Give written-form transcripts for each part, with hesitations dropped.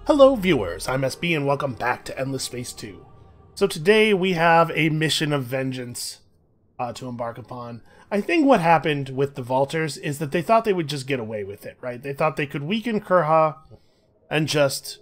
Hello viewers, I'm SB and welcome back to Endless Space 2. So today we have a mission of vengeance to embark upon. I think what happened with the Vaulters is that they thought they would just get away with it, right? They thought they could weaken Kurha and just,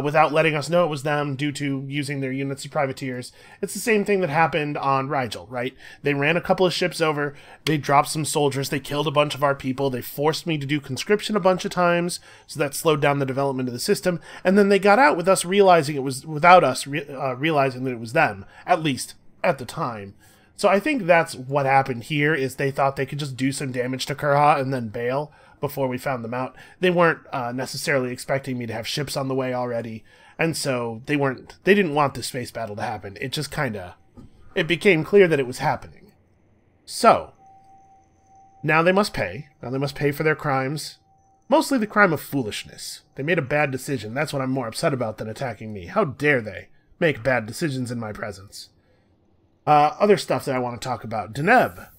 without letting us know it was them due to using their units of privateers. It's the same thing that happened on Rigel, right? They ran a couple of ships over, they dropped some soldiers, they killed a bunch of our people, they forced me to do conscription a bunch of times, so that slowed down the development of the system, and then they got out with us realizing it was, without us realizing that it was them, at least at the time. So I think that's what happened here, is they thought they could just do some damage to Kurha and then bail before we found them out. They weren't necessarily expecting me to have ships on the way already, and so they didn't want the space battle to happen. It just it became clear that it was happening. So, now they must pay. Now they must pay for their crimes. Mostly the crime of foolishness. They made a bad decision. That's what I'm more upset about than attacking me. How dare they make bad decisions in my presence? Other stuff that I want to talk about. Deneb.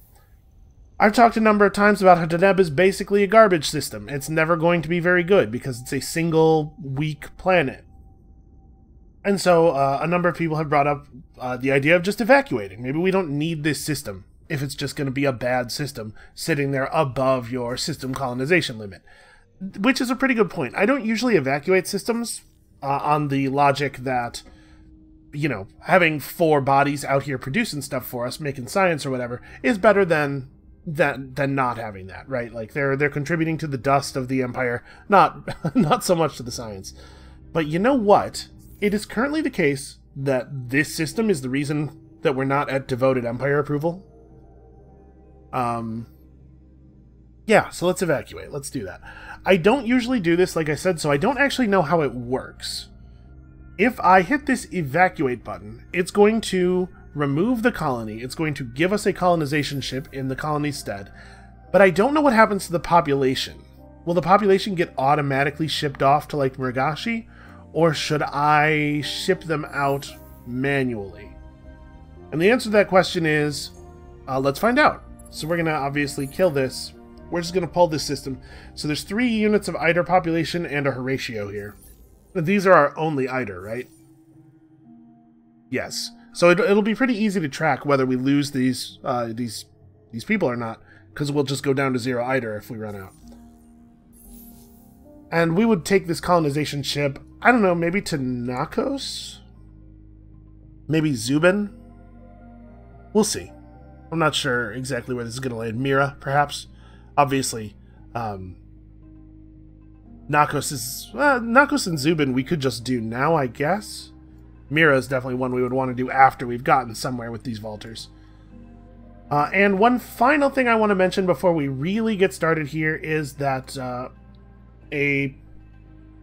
I've talked a number of times about how Deneb is basically a garbage system. It's never going to be very good because it's a single, weak planet. And so a number of people have brought up the idea of just evacuating. Maybe we don't need this system if it's just going to be a bad system sitting there above your system colonization limit. Which is a pretty good point. I don't usually evacuate systems on the logic that, you know, having 4 bodies out here producing stuff for us, making science or whatever, is better than not having that, right? Like they're contributing to the dust of the Empire, not so much to the science. But you know what? It is currently the case that this system is the reason that we're not at devoted Empire approval. Yeah, so let's evacuate. Let's do that. I don't usually do this, like I said, so I don't actually know how it works. If I hit this evacuate button, it's going to remove the colony. It's going to give us a colonization ship in the colony's stead. But I don't know what happens to the population. Will the population get automatically shipped off to, like, Murgashi? Or should I ship them out manually? And the answer to that question is, let's find out. So we're going to obviously kill this. We're just going to pull this system. So there's 3 units of Eider population and a Horatio here. These are our only Eider, right? Yes. So it'll be pretty easy to track whether we lose these people or not, because we'll just go down to 0 Eider if we run out. And we would take this colonization ship, I don't know, maybe to Nakos? Maybe Zubin? We'll see. I'm not sure exactly where this is going to land. Mira, perhaps? Obviously, Nakos and Zubin we could just do now, I guess. Mira is definitely one we would want to do after we've gotten somewhere with these Vaulters. And one final thing I want to mention before we really get started here is that I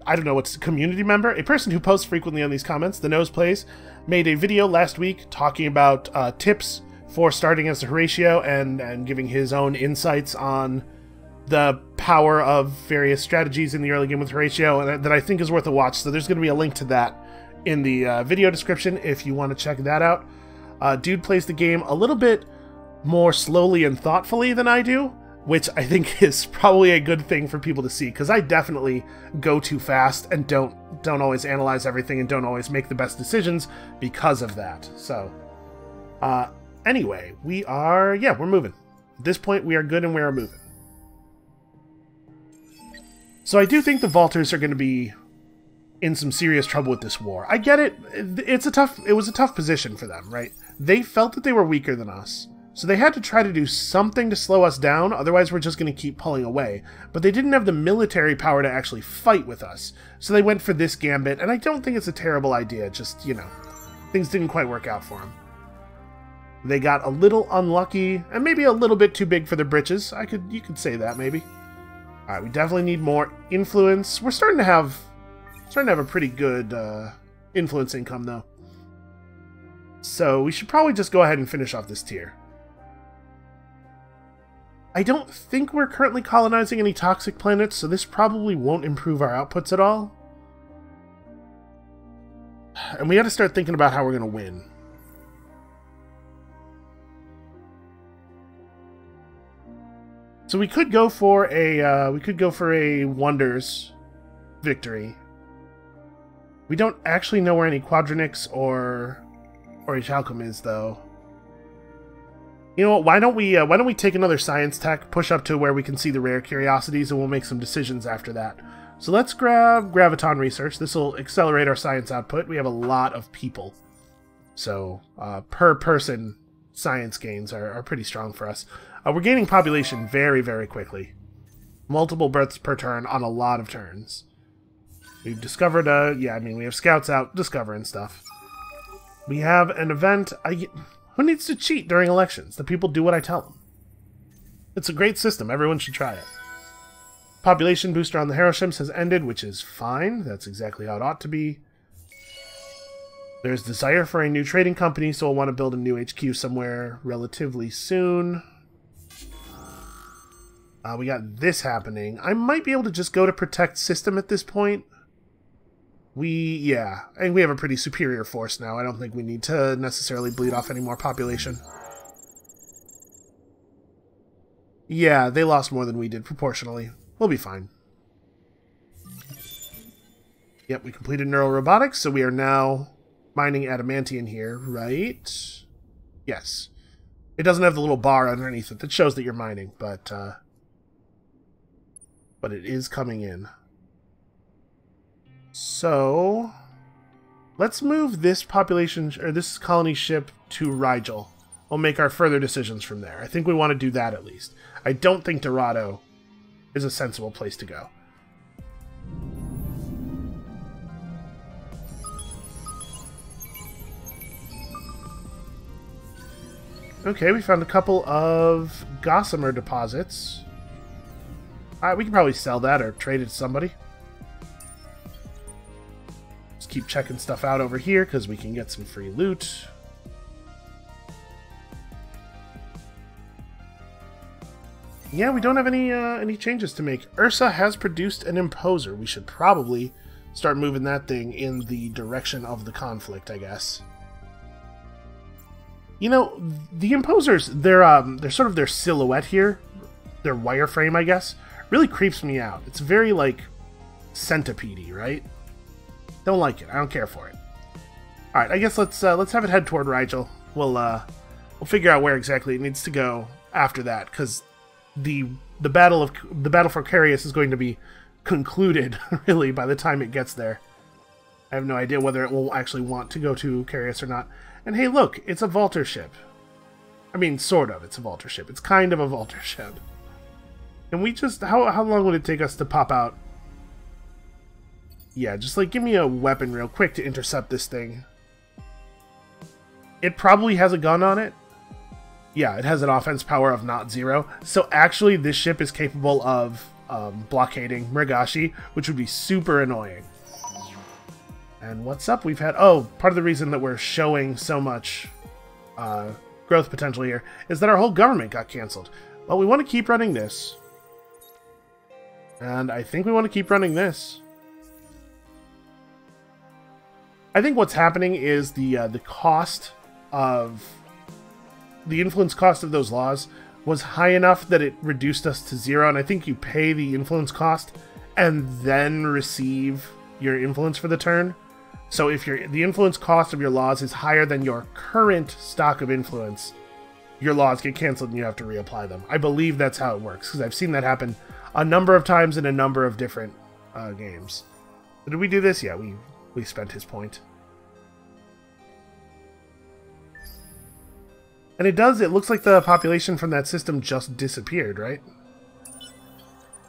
don't know what's a community member, a person who posts frequently on these comments, The Nose Plays, made a video last week talking about tips for starting as a Horatio and giving his own insights on the power of various strategies in the early game with Horatio, and that I think is worth a watch. So there's going to be a link to that in the video description if you want to check that out. Dude plays the game a little bit more slowly and thoughtfully than I do, which I think is probably a good thing for people to see, because I definitely go too fast and don't always analyze everything and don't always make the best decisions because of that. So anyway, we're moving. At this point, we are good and we are moving. So I do think the Vaulters are going to be in some serious trouble with this war. I get it. It was a tough position for them, right? They felt that they were weaker than us, so they had to try to do something to slow us down, otherwise we're just going to keep pulling away. But they didn't have the military power to actually fight with us, so they went for this gambit, and I don't think it's a terrible idea, just, you know, things didn't quite work out for them. They got a little unlucky, and maybe a little bit too big for their britches. You could say that, maybe. Alright, we definitely need more influence. We're starting to have a pretty good influence income, though. So we should probably just go ahead and finish off this tier. I don't think we're currently colonizing any toxic planets, so this probably won't improve our outputs at all. And we gotta start thinking about how we're gonna win. So we could go for a Wonders victory. We don't actually know where any Quadronix or Ichalcum is, though. You know what? Why don't we take another science tech, push up to where we can see the rare curiosities, and we'll make some decisions after that. So let's grab Graviton Research. This will accelerate our science output. We have a lot of people. So per person science gains are pretty strong for us. We're gaining population very, very quickly. Multiple births per turn on a lot of turns. We've discovered, yeah, I mean, we have scouts out discovering stuff. We have an event. Who needs to cheat during elections? The people do what I tell them. It's a great system. Everyone should try it. Population booster on the Haroshims has ended, which is fine. That's exactly how it ought to be. There's desire for a new trading company, so we'll want to build a new HQ somewhere relatively soon. We got this happening. I might be able to just go to protect system at this point. Yeah, and we have a pretty superior force now. I don't think we need to necessarily bleed off any more population. Yeah, they lost more than we did proportionally. We'll be fine. Yep, we completed neural robotics, so we are now mining adamantium here, right? Yes. It doesn't have the little bar underneath it that shows that you're mining, but it is coming in. So, let's move this population, or this colony ship to Rigel. We'll make our further decisions from there. I think we want to do that at least. I don't think Dorado is a sensible place to go. Okay, we found a couple of gossamer deposits. We can probably sell that or trade it to somebody. Just keep checking stuff out over here because we can get some free loot. Yeah, we don't have any changes to make. Ursa has produced an imposer. We should probably start moving that thing in the direction of the conflict, I guess. You know, the imposers, they're sort of their silhouette here, their wireframe, I guess, really creeps me out. It's very, like, centipede-y, right? Don't like it. I don't care for it. Alright, I guess let's have it head toward Rigel. We'll figure out where exactly it needs to go after that, because the battle for Carius is going to be concluded, really, by the time it gets there. I have no idea whether it will actually want to go to Carius or not. And hey, look, it's a Vaulter ship. I mean, sort of, it's a Vaulter ship. It's kind of a Vaulter ship. Can we just... How long would it take us to pop out? Yeah, just, like, give me a weapon real quick to intercept this thing. It probably has a gun on it. Yeah, it has an offense power of not 0. So, actually, this ship is capable of blockading Murgashi, which would be super annoying. And what's up? We've had... Oh, part of the reason that we're showing so much growth potential here is that our whole government got canceled. Well, we want to keep running this. And I think we want to keep running this. I think what's happening is the cost of... The influence cost of those laws was high enough that it reduced us to 0, and I think you pay the influence cost and then receive your influence for the turn. So if the influence cost of your laws is higher than your current stock of influence, your laws get canceled and you have to reapply them. I believe that's how it works, because I've seen that happen a number of times in a number of different games. So did we do this? Yeah, we spent his point. And it looks like the population from that system just disappeared, right?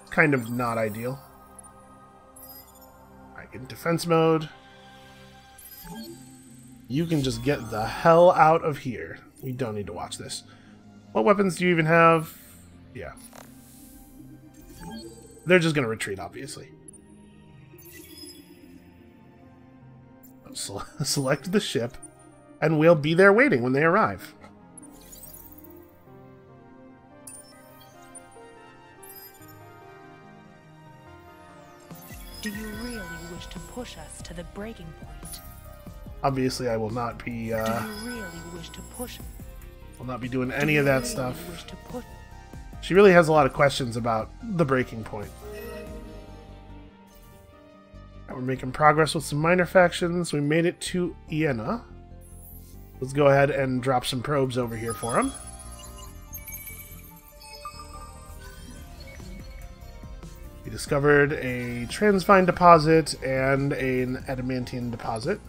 Kind of not ideal. Alright, get in defense mode. You can just get the hell out of here. We don't need to watch this. What weapons do you even have? Yeah. They're just going to retreat, obviously. Select the ship, and we'll be there waiting when they arrive. Do you really wish to push us to the breaking point? Obviously, I will not be. Do you really wish to push? Will not be doing any of that really stuff. Wish to push? She really has a lot of questions about the breaking point. we're making progress with some minor factions. We made it to Iena. Let's go ahead and drop some probes over here for them. We discovered a transvine deposit and an adamantine deposit.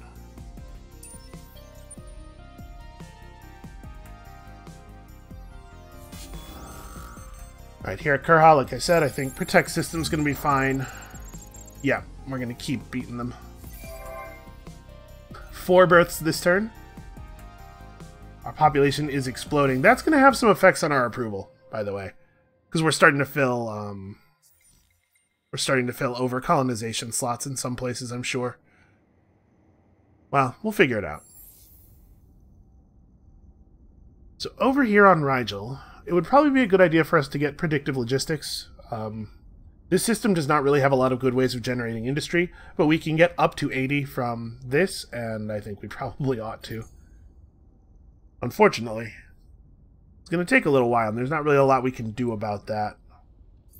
Alright, here at Kurha, like I said, I think Protect System's going to be fine. Yeah, we're going to keep beating them. 4 births this turn. Our population is exploding. That's going to have some effects on our approval, by the way. Because we're starting to fill, over colonization slots in some places, I'm sure. Well, we'll figure it out. So over here on Rigel, it would probably be a good idea for us to get predictive logistics. This system does not really have a lot of good ways of generating industry, but we can get up to 80 from this, and I think we probably ought to. Unfortunately, it's going to take a little while, and there's not really a lot we can do about that.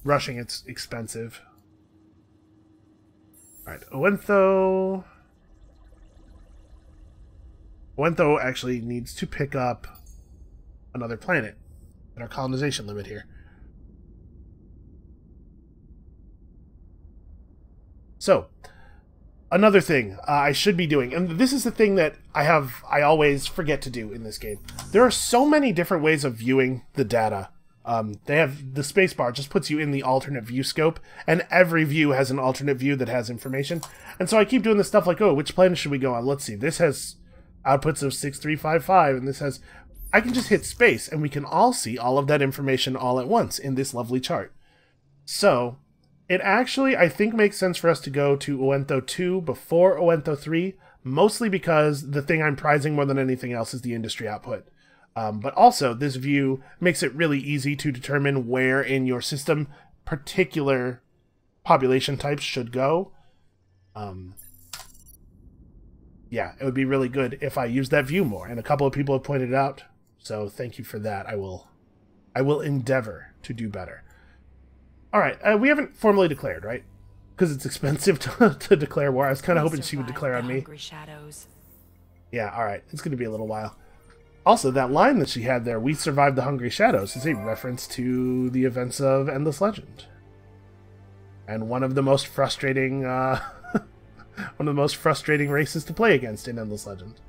Rushing it's expensive. Alright, Owentho actually needs to pick up another planet at our colonization limit here. So, another thing I should be doing, and this is the thing that I always forget to do in this game. There are so many different ways of viewing the data. They have the spacebar just puts you in the alternate view scope, and every view has an alternate view that has information. And so I keep doing this stuff like, oh, which planet should we go on? Let's see, this has outputs of 6355, and this has... I can just hit space, and we can all see all of that information all at once in this lovely chart. So, it actually, I think, makes sense for us to go to Owentho 2 before Owentho 3, mostly because the thing I'm prizing more than anything else is the industry output. But also, this view makes it really easy to determine where in your system particular population types should go. Yeah, it would be really good if I used that view more, and a couple of people have pointed it out, so thank you for that. I will endeavor to do better. Alright, we haven't formally declared, right? Because it's expensive to declare war. I was kind of hoping she would declare on me. Yeah, alright, it's going to be a little while. Also, that line that she had there, "We survived the Hungry Shadows," is a reference to the events of Endless Legend. And one of the most frustrating, one of the most frustrating races to play against in Endless Legend.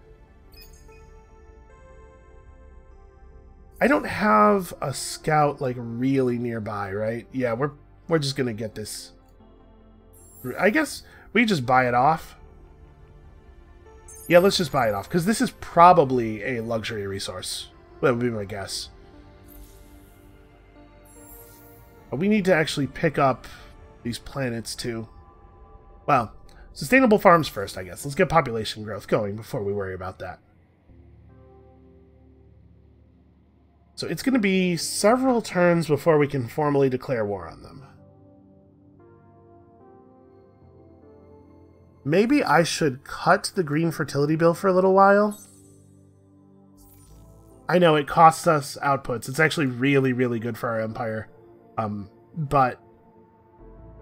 I don't have a scout, like, really nearby, right? Yeah, we're just gonna get this. I guess we just buy it off. Yeah, let's just buy it off, because this is probably a luxury resource. That would be my guess. But we need to actually pick up these planets, too. Well, sustainable farms first, I guess. Let's get population growth going before we worry about that. So it's going to be several turns before we can formally declare war on them. Maybe I should cut the green fertility bill for a little while. I know it costs us outputs. It's actually really, really good for our empire. But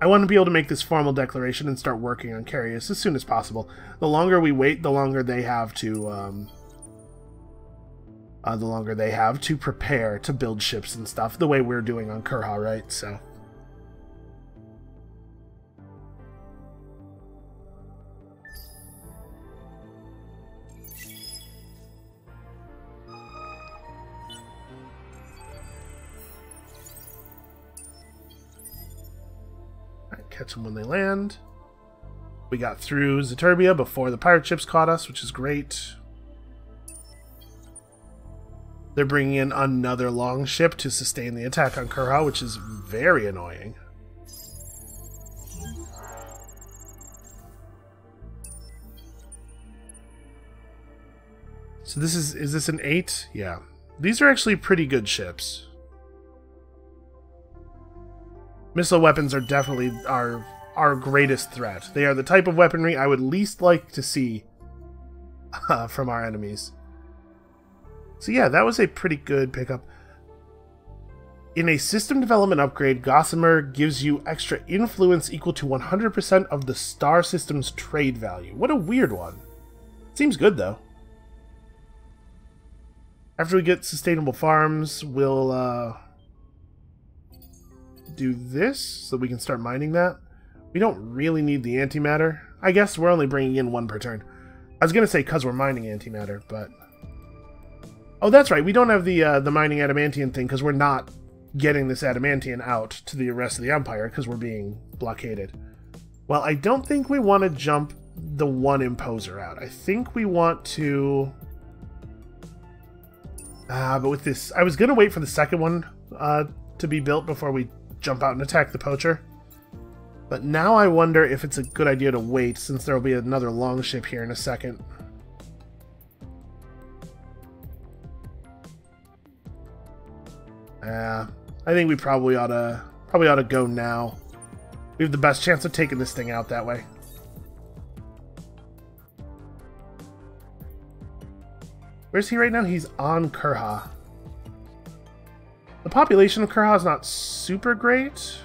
I want to be able to make this formal declaration and start working on Carius as soon as possible. The longer we wait, the longer they have to prepare to build ships and stuff, the way we're doing on Kurha, right? So. Catch them when they land. We got through Zeturbia before the pirate ships caught us, which is great. They're bringing in another long ship to sustain the attack on Kurha, which is very annoying. So this is this an 8? Yeah. These are actually pretty good ships. Missile weapons are definitely our greatest threat. They are the type of weaponry I would least like to see from our enemies. So yeah, that was a pretty good pickup. In a system development upgrade, Gossamer gives you extra influence equal to 100% of the star system's trade value. What a weird one. Seems good, though. After we get sustainable farms, we'll do this so we can start mining that. We don't really need the antimatter. I guess we're only bringing in 1 per turn. I was going to say because we're mining antimatter, but... Oh, that's right. We don't have the mining adamantium thing because we're not getting this adamantium out to the rest of the Empire because we're being blockaded. Well, I don't think we want to jump the 1 imposer out. I think we want to... but with this... I was going to wait for the second one to be built before we jump out and attack the poacher. But now I wonder if it's a good idea to wait, since there will be another longship here in a second. I think we probably ought to go now. We have the best chance of taking this thing out that way. Where's he right now? He's on Kurha. The population of Kurha is not super great,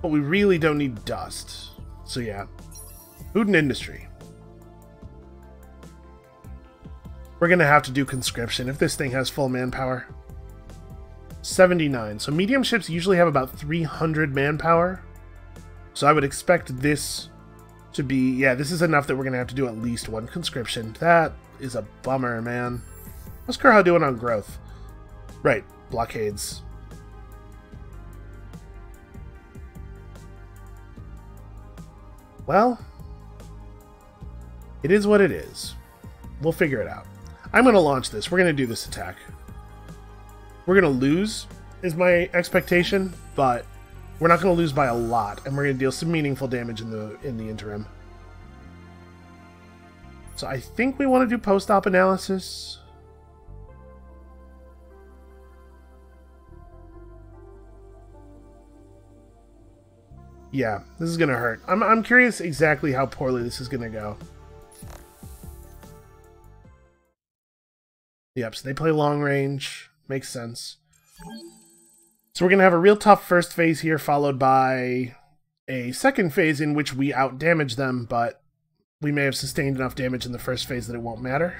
but we really don't need dust. So yeah, food and industry. We're gonna have to do conscription if this thing has full manpower. 79. So medium ships usually have about 300 manpower. So I would expect this to be... Yeah, this is enough that we're going to have to do at least 1 conscription. That is a bummer, man. What's Kurha doing on growth? Right, blockades. Well, it is what it is. We'll figure it out. I'm going to launch this. We're going to do this attack. We're going to lose, is my expectation, but we're not going to lose by a lot, and we're going to deal some meaningful damage in the interim. So I think we want to do post-op analysis. Yeah, this is going to hurt. I'm curious exactly how poorly this is going to go. Yep, so they play long range. Makes sense. So we're going to have a real tough first phase here, followed by a second phase in which we out-damage them, but we may have sustained enough damage in the first phase that it won't matter.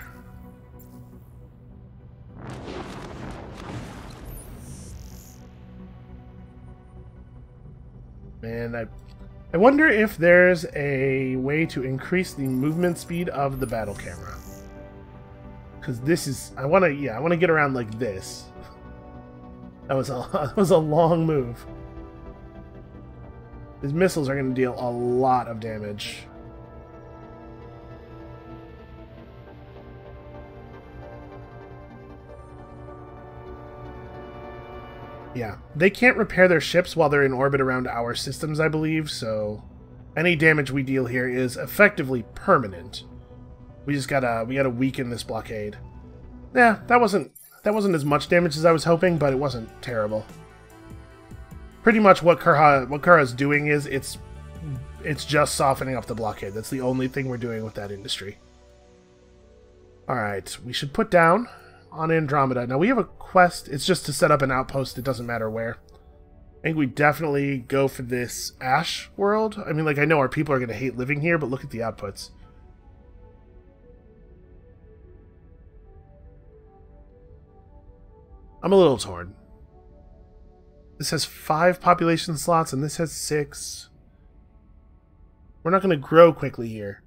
Man, I wonder if there's a way to increase the movement speed of the battle camera. Because this is... I want to get around like this. That was a long move. These missiles are going to deal a lot of damage. Yeah, they can't repair their ships while they're in orbit around our systems, I believe, so any damage we deal here is effectively permanent. We gotta weaken this blockade. Yeah, that wasn't as much damage as I was hoping, but it wasn't terrible. Pretty much what Kurha's doing is it's just softening up the blockade. That's the only thing we're doing with that industry. Alright, we should put down on Andromeda. Now we have a quest, it's just to set up an outpost, it doesn't matter where. I think we definitely go for this Ash world. I mean, like, I know our people are going to hate living here, but look at the outputs. I'm a little torn. This has 5 population slots, and this has 6. We're not going to grow quickly here.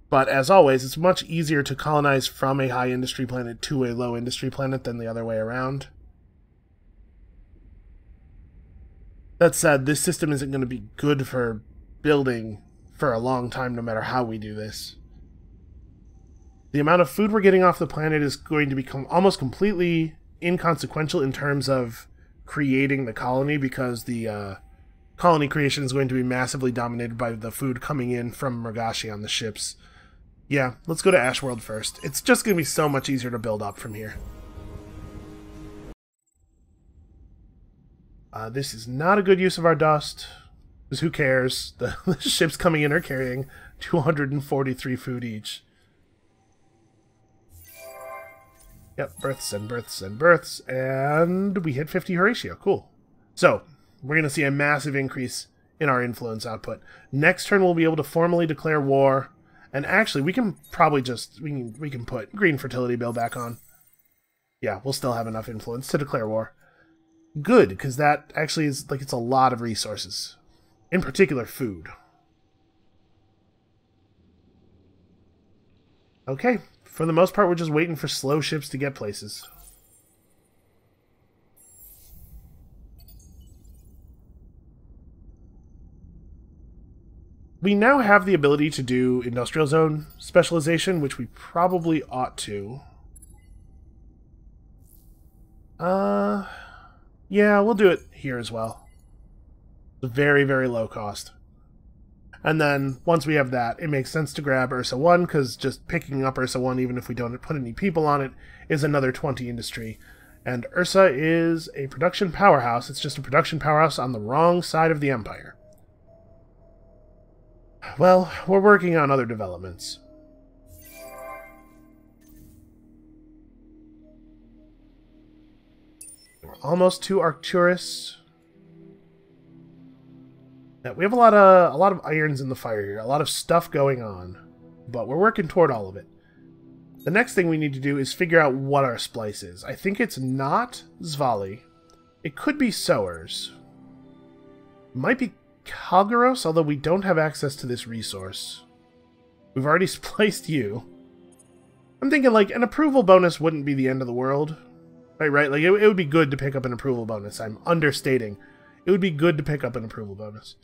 But as always, it's much easier to colonize from a high industry planet to a low industry planet than the other way around. That said, this system isn't going to be good for building for a long time, no matter how we do this. The amount of food we're getting off the planet is going to become almost completely inconsequential in terms of creating the colony, because the colony creation is going to be massively dominated by the food coming in from Mergashi on the ships. Yeah, let's go to Ash World first. It's just going to be so much easier to build up from here. This is not a good use of our dust, because who cares? The ships coming in are carrying 243 food each. Yep, births and births and births, and we hit 50 Horatio. Cool. So, we're going to see a massive increase in our influence output. Next turn, we'll be able to formally declare war, and actually, we can probably just, we can put Green Fertility Bill back on. Yeah, we'll still have enough influence to declare war. Good, because that actually is, like, it's a lot of resources. In particular, food. Okay, for the most part, we're just waiting for slow ships to get places. We now have the ability to do industrial zone specialization, which we probably ought to. Yeah, we'll do it here as well. It's very, very low cost. And then, once we have that, it makes sense to grab Ursa 1, because just picking up Ursa 1, even if we don't put any people on it, is another 20 industry. And Ursa is a production powerhouse. It's just a production powerhouse on the wrong side of the Empire. Well, we're working on other developments. We're almost to Arcturus. Yeah, we have a lot of irons in the fire here, a lot of stuff going on, but we're working toward all of it. The next thing we need to do is figure out what our splice is. I think it's not Zvali. It could be Sowers. It might be Kalgaros, although we don't have access to this resource. We've already spliced you. I'm thinking, like, an approval bonus wouldn't be the end of the world. Right? Like, it would be good to pick up an approval bonus. I'm understating. It would be good to pick up an approval bonus.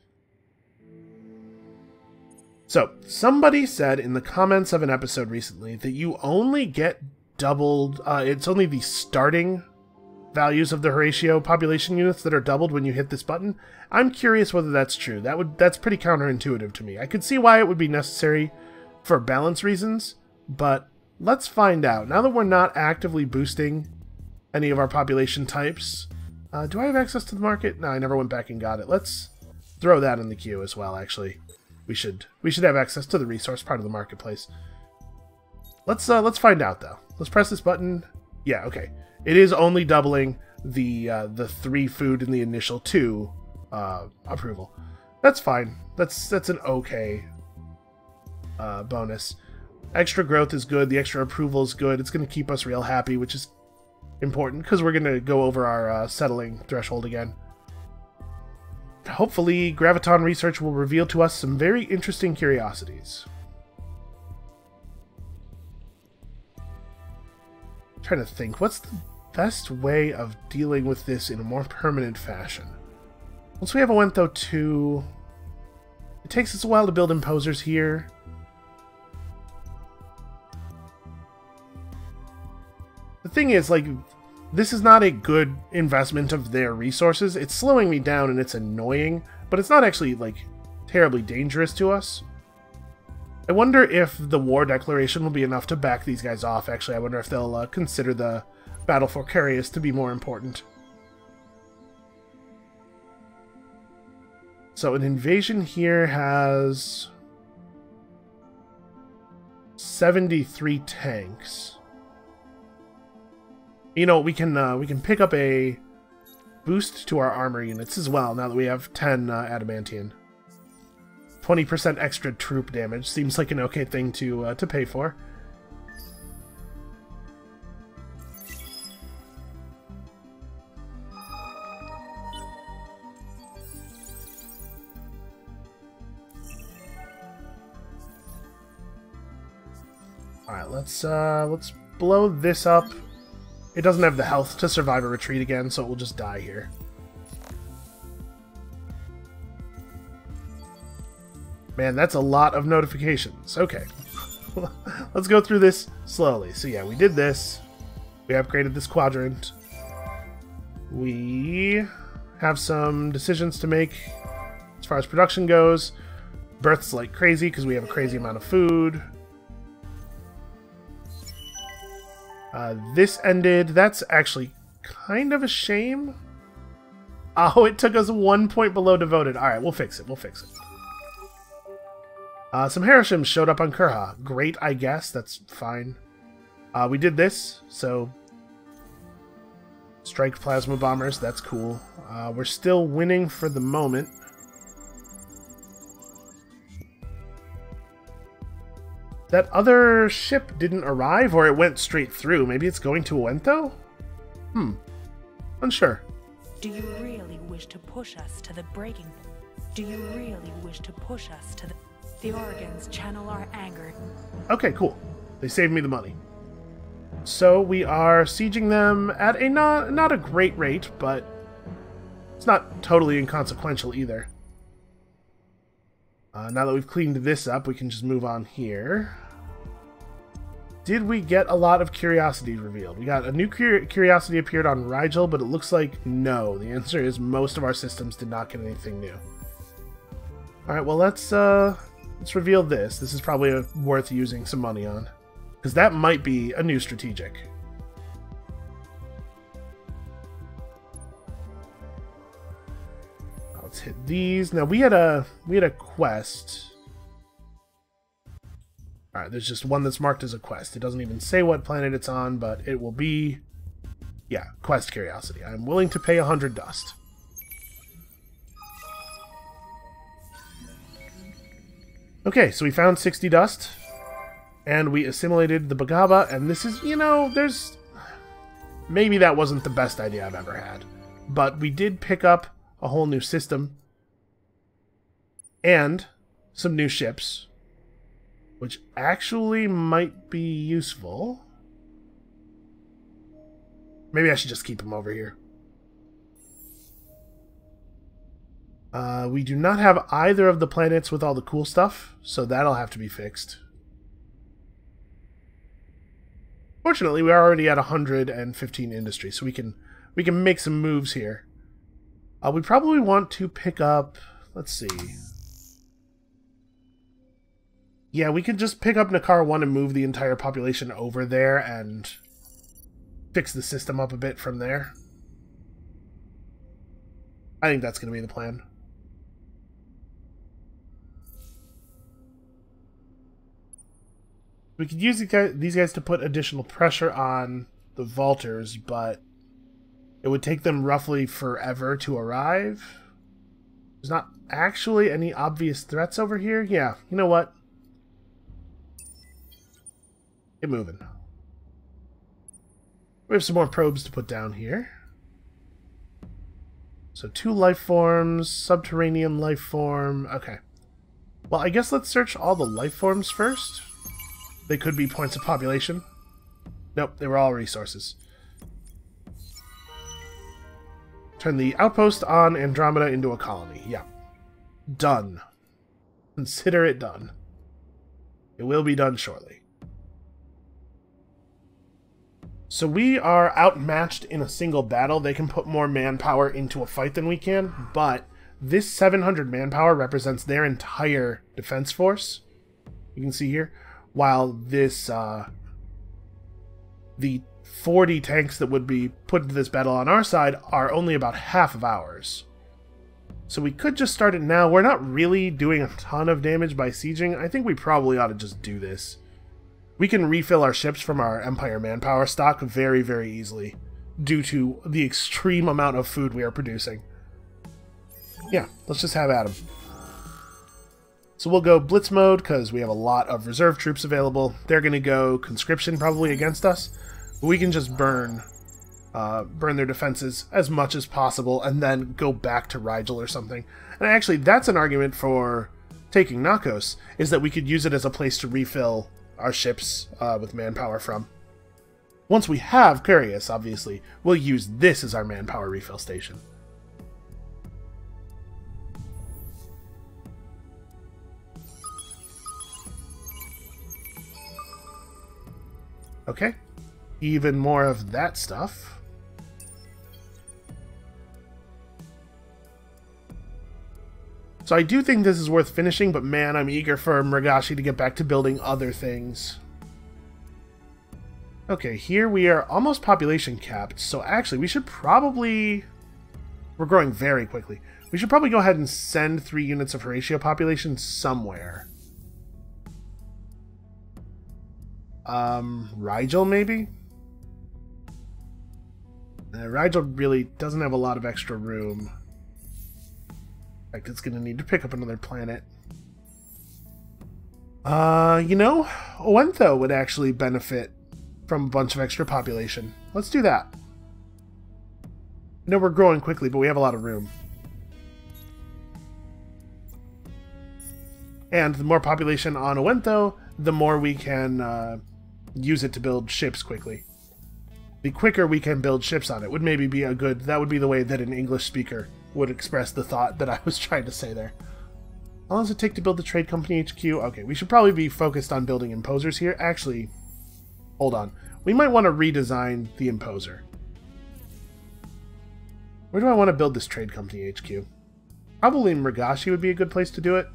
So, somebody said in the comments of an episode recently that you only get doubled, it's only the starting values of the Horatio population units that are doubled when you hit this button. I'm curious whether that's true. That's pretty counterintuitive to me. I could see why it would be necessary for balance reasons, but let's find out. Now that we're not actively boosting any of our population types, do I have access to the market? No, I never went back and got it. Let's throw that in the queue as well, actually. We should have access to the resource part of the marketplace. Let's find out, though. Let's press this button. Yeah, okay. It is only doubling the 3 food in the initial 2 approval. That's fine. That's an okay bonus. Extra growth is good. The extra approval is good. It's going to keep us real happy, which is important because we're going to go over our settling threshold again. Hopefully, Graviton research will reveal to us some very interesting curiosities. I'm trying to think, what's the best way of dealing with this in a more permanent fashion? Once we have a Wentho 2, it takes us a while to build imposers here. The thing is, like, this is not a good investment of their resources. It's slowing me down and it's annoying, but it's not actually, like, terribly dangerous to us. I wonder if the war declaration will be enough to back these guys off, actually. I wonder if they'll consider the battle for Carius to be more important. So an invasion here has 73 tanks. You know, we can pick up a boost to our armor units as well, now that we have 10 adamantium. 20% extra troop damage seems like an okay thing to pay for. All right, let's blow this up. It doesn't have the health to survive a retreat again, so it will just die here. Man, that's a lot of notifications. Okay. Let's go through this slowly. So yeah, we did this. We upgraded this quadrant. We have some decisions to make as far as production goes. Births like crazy because we have a crazy amount of food. This ended. That's actually kind of a shame. Oh, it took us 1 point below devoted. Alright, we'll fix it. We'll fix it. Some Harishams showed up on Kurha. Great, I guess. That's fine. We did this, so Strike plasma bombers, that's cool. We're still winning for the moment. That other ship didn't arrive, or it went straight through. Maybe it's going to Uento? Unsure. Do you really wish to push us to the breaking point? Do you really wish to push us to the organs channel our anger? Okay, cool. They saved me the money. So we are sieging them at a not a great rate, but it's not totally inconsequential either. Now that we've cleaned this up, we can just move on here. Did we get a lot of curiosities revealed? We got a new curiosity appeared on Rigel, but it looks like no. The answer is most of our systems did not get anything new. Alright, well let's reveal this. This is probably worth using some money on. Because that might be a new strategic. Let's hit these. Now we had a quest. Alright, there's just one that's marked as a quest. It doesn't even say what planet it's on, but it will be... yeah, quest curiosity. I'm willing to pay 100 dust. Okay, so we found 60 dust. And we assimilated the Bagaba, and this is, you know, there's... maybe that wasn't the best idea I've ever had. But we did pick up a whole new system. And some new ships. Which actually might be useful. Maybe I should just keep them over here. We do not have either of the planets with all the cool stuff, so that'll have to be fixed. Fortunately, we are already at 115 industry, so we can make some moves here. We probably want to pick up... let's see... yeah, we could just pick up Nakar 1 and move the entire population over there and fix the system up a bit from there. I think that's going to be the plan. We could use these guys to put additional pressure on the vaulters, but it would take them roughly forever to arrive. There's not actually any obvious threats over here. Yeah, you know what? Get moving. We have some more probes to put down here. So 2 life forms, subterranean life form. Okay. Well, I guess let's search all the life forms first. They could be points of population. Nope, they were all resources. Turn the outpost on Andromeda into a colony. Yeah. Done. Consider it done. It will be done shortly. So we are outmatched in a single battle. They can put more manpower into a fight than we can, but this 700 manpower represents their entire defense force. You can see here. While this, the 40 tanks that would be put into this battle on our side are only about half of ours. So we could just start it now. We're not really doing a ton of damage by sieging. I think we probably ought to just do this. We can refill our ships from our Empire manpower stock very, very easily due to the extreme amount of food we are producing. Yeah, let's just have at 'em. So we'll go Blitz mode because we have a lot of reserve troops available. They're going to go conscription probably against us. But we can just burn their defenses as much as possible and then go back to Rigel or something. And actually, that's an argument for taking Nakos, is that we could use it as a place to refill our ships with manpower from. Once we have Curious, obviously, we'll use this as our manpower refill station. Okay, even more of that stuff. So I do think this is worth finishing, but man, I'm eager for Muragashi to get back to building other things. Okay, here we are almost population capped, so actually we should probably... we're growing very quickly. We should probably go ahead and send 3 units of Horatio population somewhere. Rigel, maybe? Rigel really doesn't have a lot of extra room. In fact, it's going to need to pick up another planet. You know, Owentho would actually benefit from a bunch of extra population. Let's do that. I know we're growing quickly, but we have a lot of room. And the more population on Owentho, the more we can use it to build ships quickly. The quicker we can build ships on it would maybe be a good... That would be the way that an English speaker would express the thought that I was trying to say there. How long does it take to build the trade company HQ? Okay, we should probably be focused on building imposers here. Actually, hold on. We might want to redesign the imposer. Where do I want to build this trade company HQ? Probably Murgashi would be a good place to do it.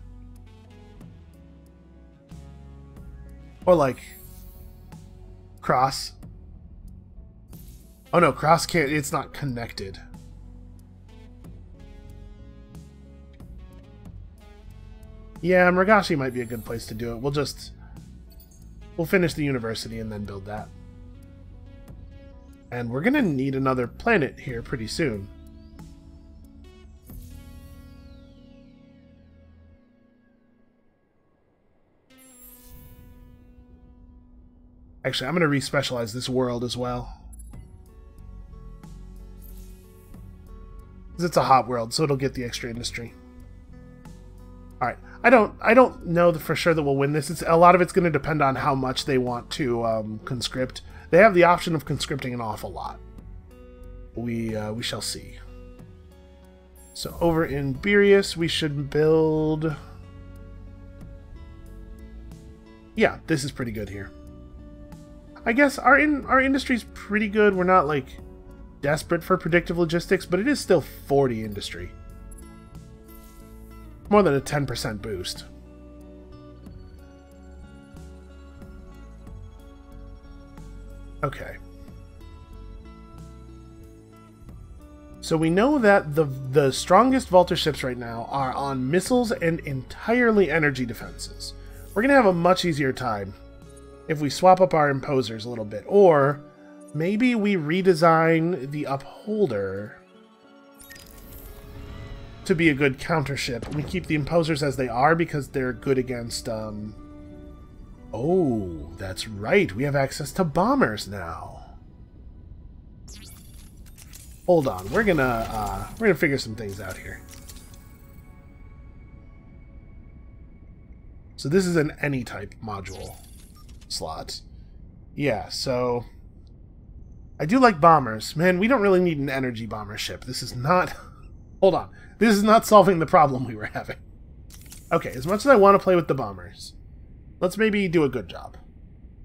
Or like Cross. Oh no, Cross can't, it's not connected. Yeah, Murgashi might be a good place to do it. We'll finish the university and then build that. And we're gonna need another planet here pretty soon. Actually, I'm gonna re-specialize this world as well. Because it's a hot world, so it'll get the extra industry. Alright, I don't know for sure that we'll win this. A lot of it's going to depend on how much they want to conscript. They have the option of conscripting an awful lot. We shall see. So over in Bereus, we should build... Yeah, this is pretty good here. I guess our industry's pretty good. We're not, like, desperate for predictive logistics, but it is still 40 industry. More than a 10% boost. Okay. So we know that the strongest Vaulter ships right now are on missiles and entirely energy defenses. We're going to have a much easier time if we swap up our imposers a little bit. Or maybe we redesign the Upholder to be a good counter ship. We keep the imposers as they are because they're good against Oh, that's right. We have access to bombers now. Hold on. We're gonna figure some things out here. So this is an any type module slot. Yeah, so I do like bombers. Man, we don't really need an energy bomber ship. This is not... Hold on. This is not solving the problem we were having. Okay, as much as I want to play with the bombers, let's maybe do a good job.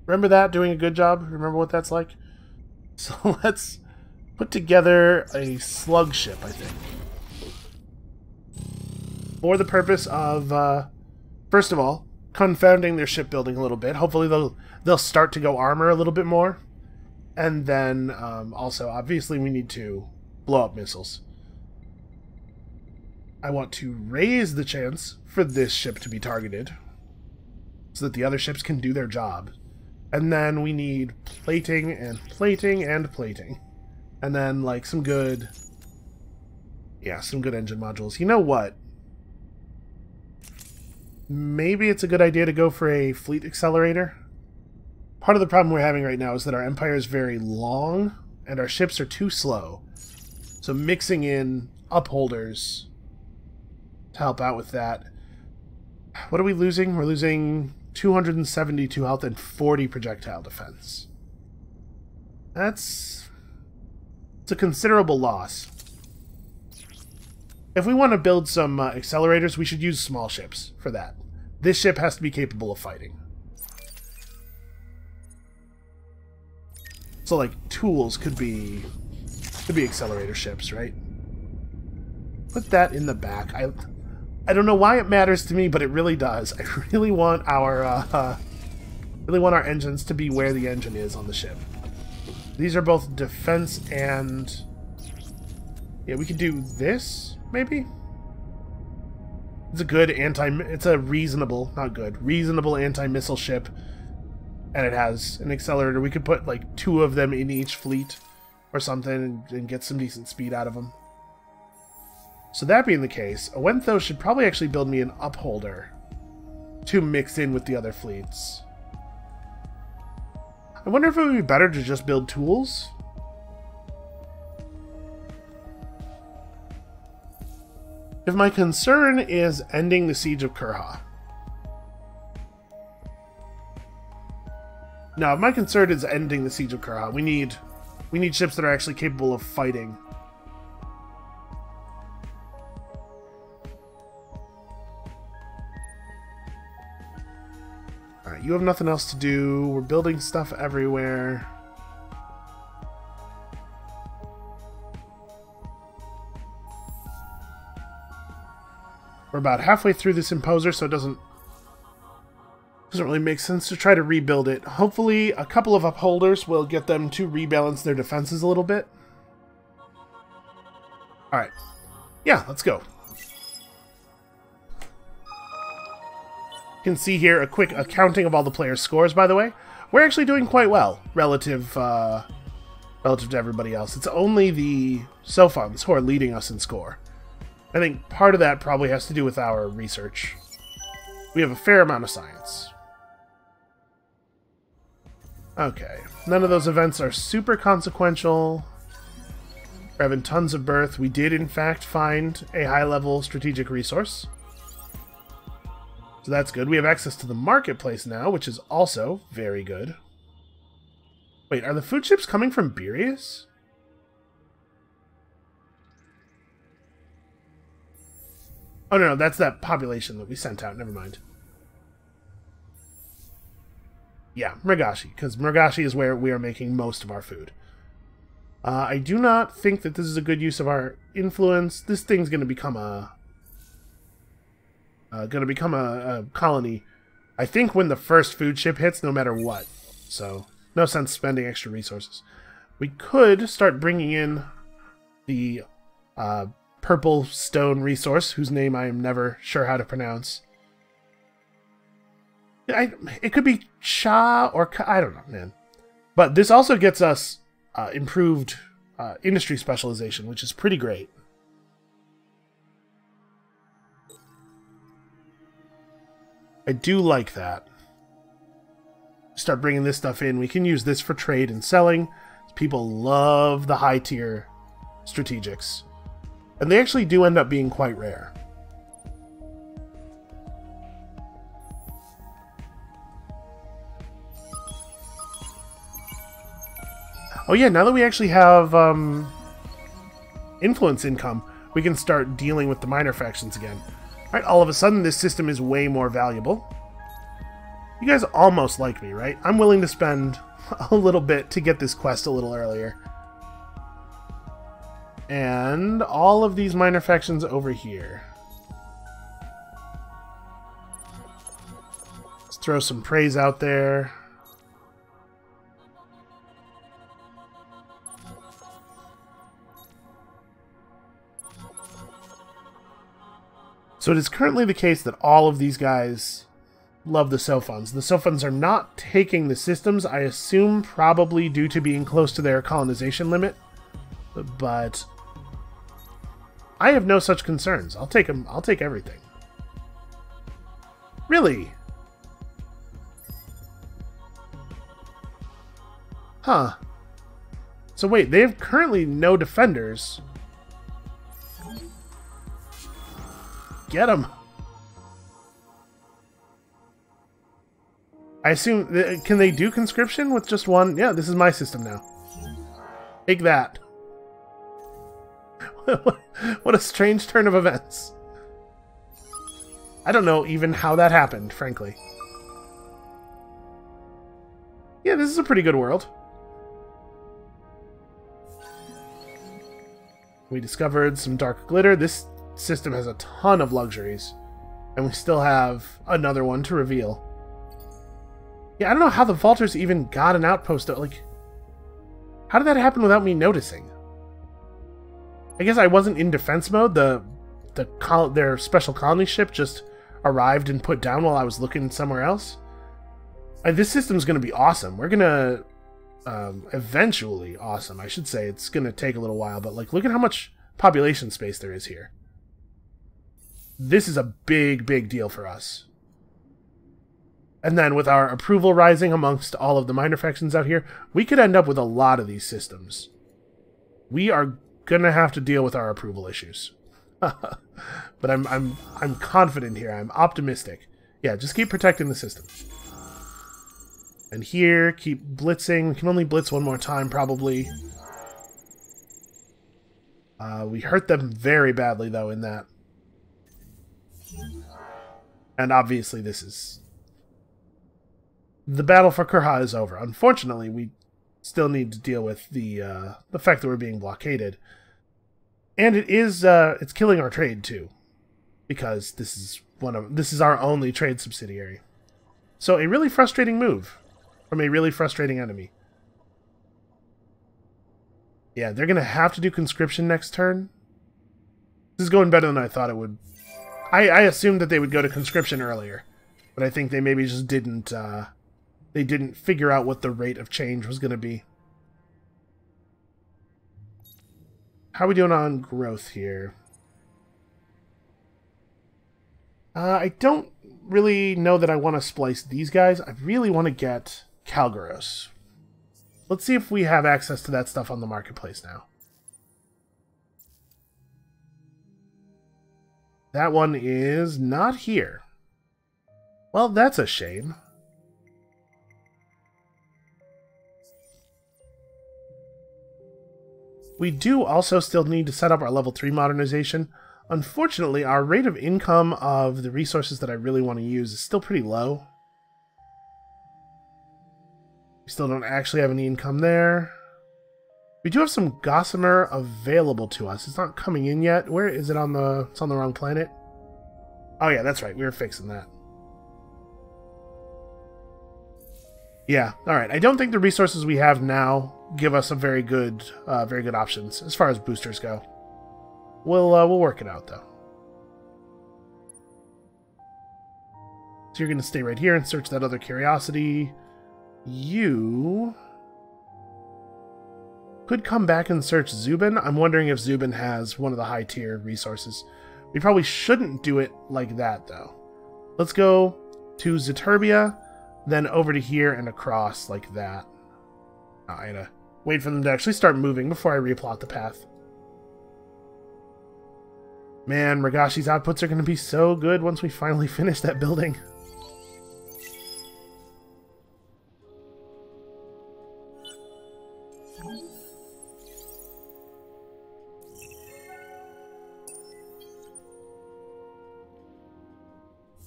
Remember that? Doing a good job? Remember what that's like? So let's put together a slug ship, I think. For the purpose of, first of all, confounding their shipbuilding a little bit. Hopefully they'll start to go armor a little bit more. And then, also, obviously we need to blow up missiles. I want to raise the chance for this ship to be targeted so that the other ships can do their job. And then we need plating and plating and plating. And then, like, some good... Yeah, some good engine modules. You know what? Maybe it's a good idea to go for a fleet accelerator. Part of the problem we're having right now is that our empire is very long and our ships are too slow. So mixing in upholders to help out with that. What are we losing? We're losing 272 health and 40 projectile defense. It's a considerable loss. If we want to build some accelerators, we should use small ships for that. This ship has to be capable of fighting. So, like, tools could be accelerator ships, right? Put that in the back. I don't know why it matters to me, but it really does. I really want our engines to be where the engine is on the ship. These are both defense and... Yeah, we could do this, maybe? It's a good it's a reasonable, not good, reasonable anti-missile ship. And it has an accelerator. We could put, like, 2 of them in each fleet. or something and get some decent speed out of them. So that being the case, Awentho should probably actually build me an upholder to mix in with the other fleets. I wonder if it would be better to just build tools? If my concern is ending the siege of Kurha. No, if my concern is ending the siege of Kurha, we need ships that are actually capable of fighting. Alright, you have nothing else to do. We're building stuff everywhere. We're about halfway through this imposer, so it doesn't really make sense to try to rebuild it. Hopefully, a couple of upholders will get them to rebalance their defenses a little bit. Alright. Yeah, let's go. You can see here a quick accounting of all the players' scores, by the way. We're actually doing quite well relative to everybody else. It's only the Sophons who are leading us in score. I think part of that probably has to do with our research. We have a fair amount of science. Okay. None of those events are super consequential. We're having tons of birth. We did, in fact, find a high-level strategic resource. So that's good. We have access to the marketplace now, which is also very good. Wait, are the food ships coming from Beerius? Oh, no, that's that population that we sent out. Never mind. Yeah, Murgashi, because Murgashi is where we are making most of our food. I do not think that this is a good use of our influence. This thing's going to become a colony, I think, when the first food ship hits, no matter what. So, no sense spending extra resources. We could start bringing in the purple stone resource, whose name I am never sure how to pronounce. It could be Cha or I don't know, man. But this also gets us improved industry specialization, which is pretty great. I do like that. Start bringing this stuff in. We can use this for trade and selling. People love the high-tier strategics. And they actually do end up being quite rare. Oh yeah, now that we actually have influence income, we can start dealing with the minor factions again. Alright, all of a sudden this system is way more valuable. You guys almost like me, right? I'm willing to spend a little bit to get this quest a little earlier. And all of these minor factions over here. Let's throw some praise out there. So it is currently the case that all of these guys love the Sophons. The Sophons are not taking the systems, I assume probably due to being close to their colonization limit. But I have no such concerns. I'll take them. I'll take everything. Really? Huh. So wait, they have currently no defenders. Get them. I assume... Can they do conscription with just one? Yeah, this is my system now. Take that. What a strange turn of events. I don't know even how that happened, frankly. Yeah, this is a pretty good world. We discovered some dark glitter. This system has a ton of luxuries. And we still have another one to reveal. Yeah, I don't know how the Vaulters even got an outpost. Like, how did that happen without me noticing? I guess I wasn't in defense mode. Their special colony ship just arrived and put down while I was looking somewhere else. This system's going to be awesome. We're going to eventually awesome. I should say it's going to take a little while, but like, look at how much population space there is here. This is a big, big deal for us. And then with our approval rising amongst all of the minor factions out here, we could end up with a lot of these systems. We are gonna have to deal with our approval issues. But I'm confident here. I'm optimistic. Yeah, just keep protecting the system. And here, keep blitzing. We can only blitz one more time, probably. We hurt them very badly, though, in that. And obviously, this is... The battle for Kurha is over. Unfortunately, we still need to deal with the fact that we're being blockaded. And it is, it's killing our trade, too. Because this is our only trade subsidiary. So, a really frustrating move from a really frustrating enemy. Yeah, they're going to have to do conscription next turn. This is going better than I thought it would. I assumed that they would go to conscription earlier. But I think they maybe just didn't, they didn't figure out what the rate of change was going to be. How are we doing on growth here? I don't really know that I want to splice these guys. I really want to get Kalgaros. Let's see if we have access to that stuff on the marketplace now. That one is not here. Well, that's a shame. We do also still need to set up our level 3 modernization. Unfortunately, our rate of income of the resources that I really want to use is still pretty low. We still don't actually have any income there. We do have some Gossamer available to us. It's not coming in yet. Where is it on the... It's on the wrong planet? Oh yeah, that's right. We were fixing that. Yeah, alright. I don't think the resources we have now give us a very good options as far as boosters go. We'll work it out, though. So you're going to stay right here and search that other curiosity. You could come back and search Zubin. I'm wondering if Zubin has one of the high-tier resources. We probably shouldn't do it like that, though. Let's go to Ziturbia, then over to here and across like that. Oh, I gotta wait for them to actually start moving before I replot the path. Man, Ragashi's outputs are going to be so good once we finally finish that building.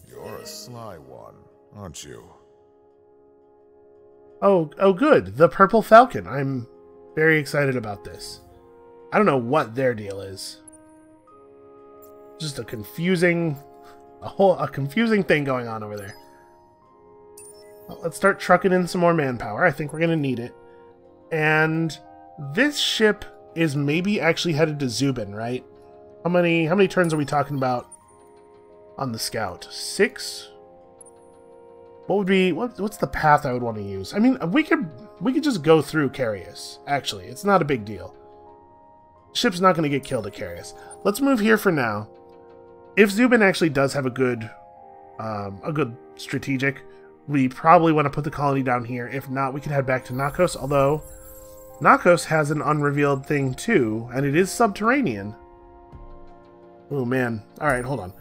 You're a sly one, aren't you? Oh, good. The Purple Falcon. I'm very excited about this. I don't know what their deal is. Just a confusing thing going on over there. Well, let's start trucking in some more manpower. I think we're going to need it. And this ship is maybe actually headed to Zubin, right? How many turns are we talking about on the scout? 6? What would be what's the path I would want to use? I mean, we could just go through Carius. Actually, it's not a big deal. Ship's not going to get killed at Carius. Let's move here for now. If Zubin actually does have a good strategic, we probably want to put the colony down here. If not, we could head back to Nakos, although Nakos has an unrevealed thing too, and it is subterranean. Oh man. Alright, hold on.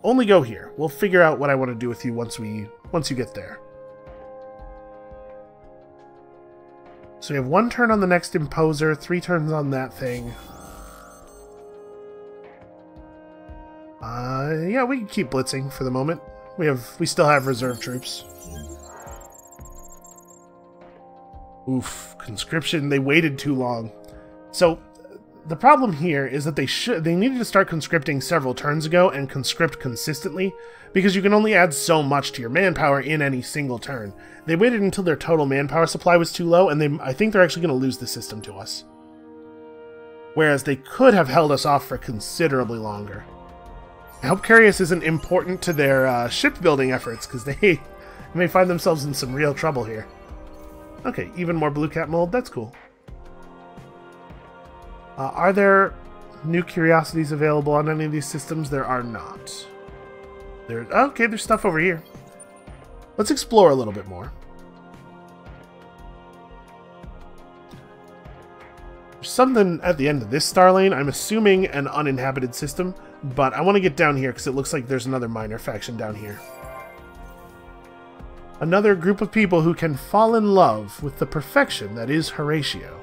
Only go here. We'll figure out what I want to do with you once you get there. So we have 1 turn on the next Imposer, 3 turns on that thing. Yeah, we can keep blitzing for the moment. We still have reserve troops. Oof, conscription. They waited too long. So the problem here is that they needed to start conscripting several turns ago and conscript consistently, because you can only add so much to your manpower in any single turn. They waited until their total manpower supply was too low, and I think they're actually going to lose the system to us. Whereas they could have held us off for considerably longer. I hope Carius isn't important to their shipbuilding efforts, because they may find themselves in some real trouble here. Okay, even more blue cat mold. That's cool. Are there new curiosities available on any of these systems? There are not. Okay, there's stuff over here. Let's explore a little bit more. There's something at the end of this star lane. I'm assuming an uninhabited system, but I want to get down here because it looks like there's another minor faction down here. Another group of people who can fall in love with the perfection that is Horatio.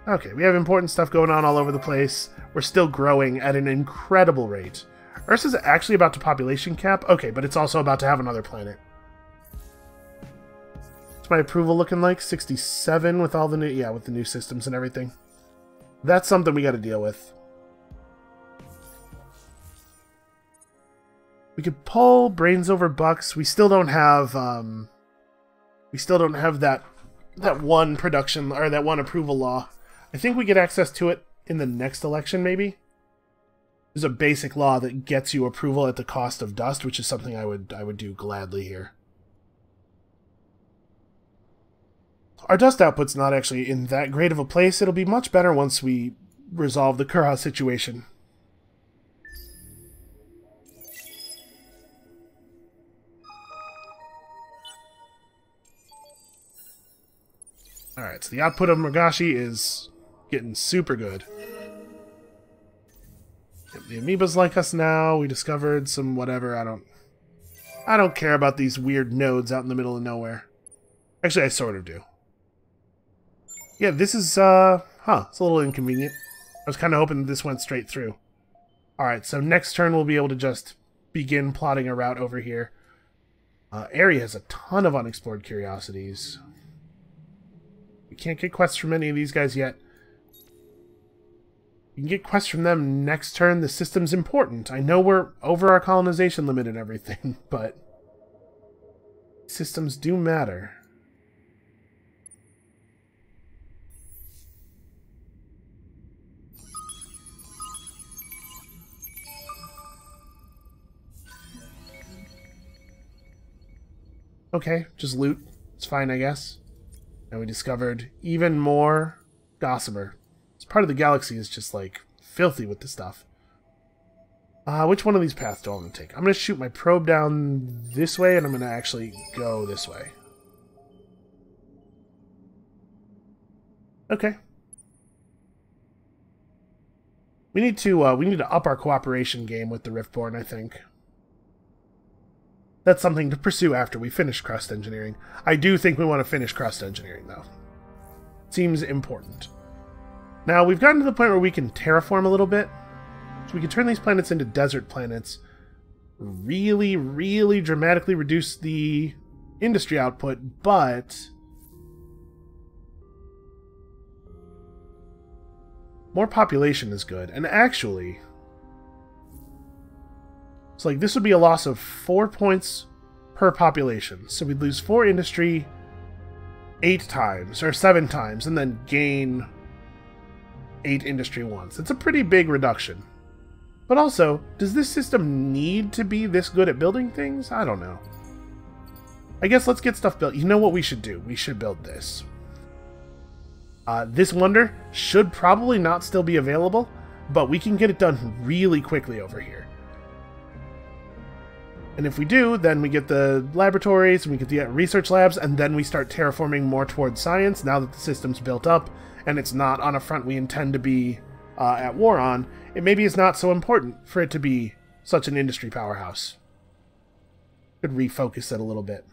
Okay, we have important stuff going on all over the place. We're still growing at an incredible rate. Ursa's actually about to population cap. Okay, but it's also about to have another planet. What's my approval looking like? 67 with all the new... Yeah, with the new systems and everything. That's something we got to deal with. We could pull brains over bucks. We still don't have... we still don't have that one production... Or that one approval law. I think we get access to it in the next election, maybe? There's a basic law that gets you approval at the cost of dust, which is something I would do gladly here. Our dust output's not actually in that great of a place. It'll be much better once we resolve the Kurha situation. Alright, so the output of Mergashi is getting super good. The amoebas like us now. We discovered some whatever. I don't care about these weird nodes out in the middle of nowhere. Actually, I sort of do. Yeah, this is, it's a little inconvenient. I was kind of hoping this went straight through. Alright, so next turn we'll be able to just begin plotting a route over here. Area has a ton of unexplored curiosities. We can't get quests from any of these guys yet. You can get quests from them next turn. The system's important. I know we're over our colonization limit and everything, but systems do matter. Okay, just loot. It's fine, I guess. And we discovered even more Gossamer. This part of the galaxy is just, like, filthy with the stuff. Which one of these paths do I want to take? I'm going to shoot my probe down this way, and I'm going to actually go this way. Okay. We need to up our cooperation game with the Riftborn, I think. That's something to pursue after we finish crust engineering. I do think we want to finish crust engineering, though. Seems important. Now, we've gotten to the point where we can terraform a little bit. So we can turn these planets into desert planets. Really, really dramatically reduce the industry output, but... more population is good. And actually... so, like, this would be a loss of 4 points per population. So we'd lose 4 industry 8 times, or 7 times, and then gain 8 industry once. It's a pretty big reduction. But also, does this system need to be this good at building things? I don't know. I guess let's get stuff built. You know what we should do? We should build this. This wonder should probably not still be available, but we can get it done really quickly over here. And if we do, then we get the laboratories, and we get the research labs, and then we start terraforming more towards science now that the system's built up, and it's not on a front we intend to be at war on. It maybe is not so important for it to be such an industry powerhouse. Could refocus it a little bit.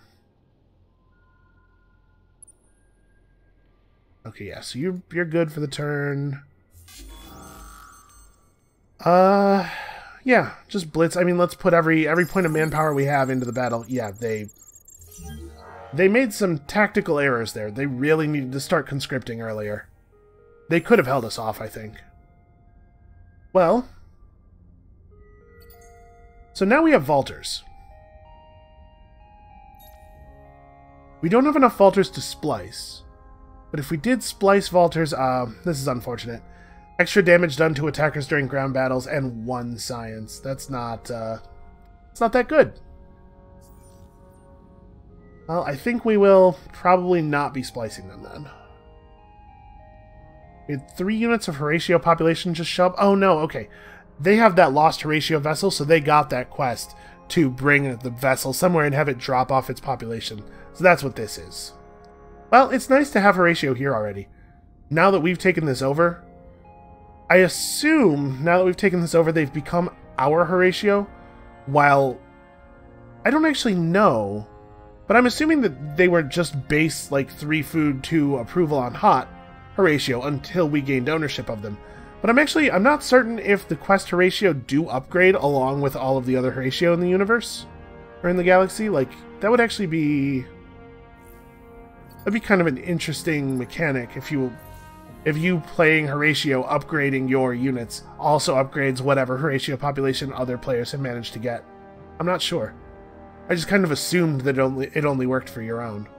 Okay, yeah, so you're good for the turn. Yeah, just blitz. I mean, let's put every point of manpower we have into the battle. Yeah, they made some tactical errors there. They really needed to start conscripting earlier. They could have held us off, I think. Well, so now we have Vaulters. We don't have enough Vaulters to splice. But if we did splice Vaulters, this is unfortunate. Extra damage done to attackers during ground battles and 1 science. That's not, it's not that good. Well, I think we will probably not be splicing them then. We had 3 units of Horatio population just show up. Oh no, okay. They have that lost Horatio vessel, so they got that quest to bring the vessel somewhere and have it drop off its population. So that's what this is. Well, it's nice to have Horatio here already. Now that we've taken this over, I assume now that we've taken this over, they've become our Horatio, while I don't actually know, but I'm assuming that they were just base like 3 food, 2 approval on hot Horatio until we gained ownership of them. But I'm not certain if the quest Horatio do upgrade along with all of the other Horatio in the universe or in the galaxy. Like, that would actually be... that'd be kind of an interesting mechanic if you playing Horatio upgrading your units also upgrades whatever Horatio population other players have managed to get. I'm not sure. I just kind of assumed that it only worked for your own.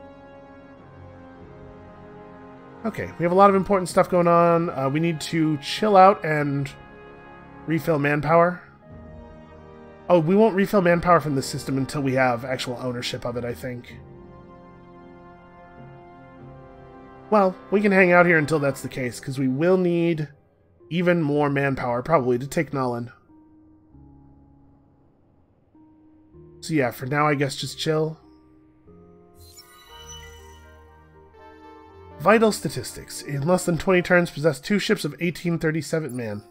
Okay, we have a lot of important stuff going on. We need to chill out and refill manpower. Oh, we won't refill manpower from the system until we have actual ownership of it, I think. Well, we can hang out here until that's the case, because we will need even more manpower, probably, to take Nolan. So yeah, for now, I guess just chill. Vital statistics. In less than 20 turns, possess 2 ships of 1837 man.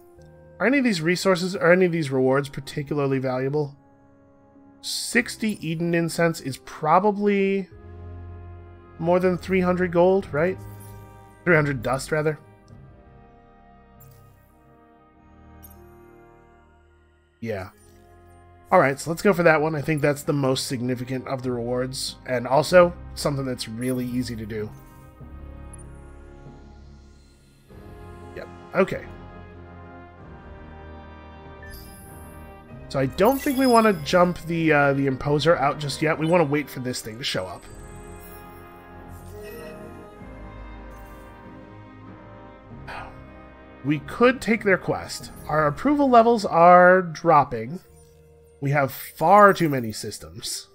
Are any of these resources, or any of these rewards particularly valuable? 60 Eden incense is probably more than 300 gold, right? 300 dust, rather. Yeah. Alright, so let's go for that one. I think that's the most significant of the rewards, and also something that's really easy to do. Yep, okay. So I don't think we want to jump the Imposer out just yet. We want to wait for this thing to show up. We could take their quest. Our approval levels are dropping. We have far too many systems.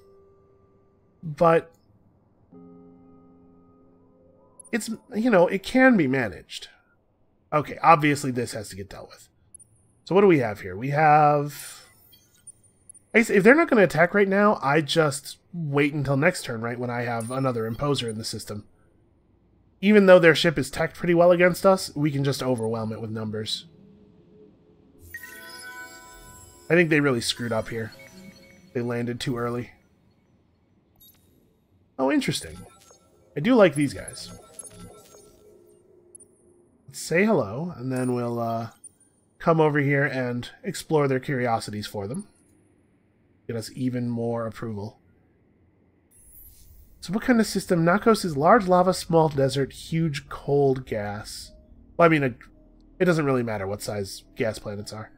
But it's, you know, it can be managed. Okay, obviously this has to get dealt with. So what do we have here? We have... if they're not going to attack right now, I just wait until next turn, right, when I have another Imposer in the system. Even though their ship is teched pretty well against us, we can just overwhelm it with numbers. I think they really screwed up here. They landed too early. Oh, interesting. I do like these guys. Let's say hello, and then we'll come over here and explore their curiosities for them. Get us even more approval. So what kind of system? Nakos is large lava, small desert, huge cold gas. Well, I mean, it doesn't really matter what size gas planets are.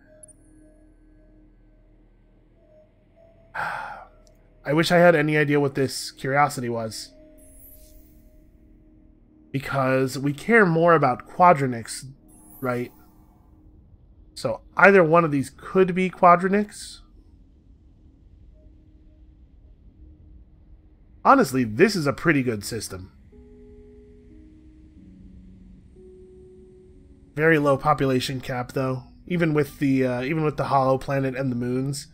I wish I had any idea what this curiosity was. Because we care more about quadronics, right? So either one of these could be quadronics. Honestly, this is a pretty good system. Very low population cap, though, even with the hollow planet and the moons.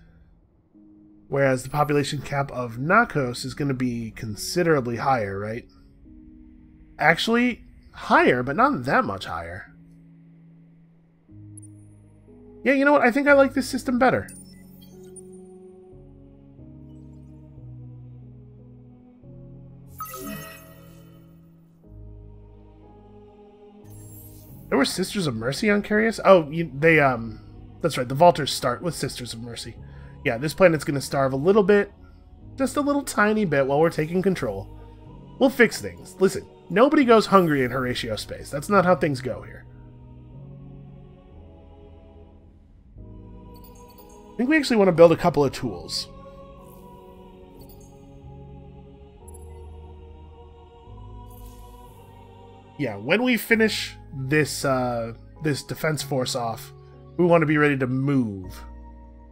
Whereas the population cap of Nakos is going to be considerably higher, right? Actually, higher, but not that much higher. Yeah, you know what? I think I like this system better. There were Sisters of Mercy on Carius? Oh, that's right, the Vaulters start with Sisters of Mercy. Yeah, this planet's gonna starve a little bit. Just a little tiny bit while we're taking control. We'll fix things. Listen, nobody goes hungry in Horatio space. That's not how things go here. I think we actually want to build a couple of tools. Yeah, when we finish this this defense force off, we want to be ready to move.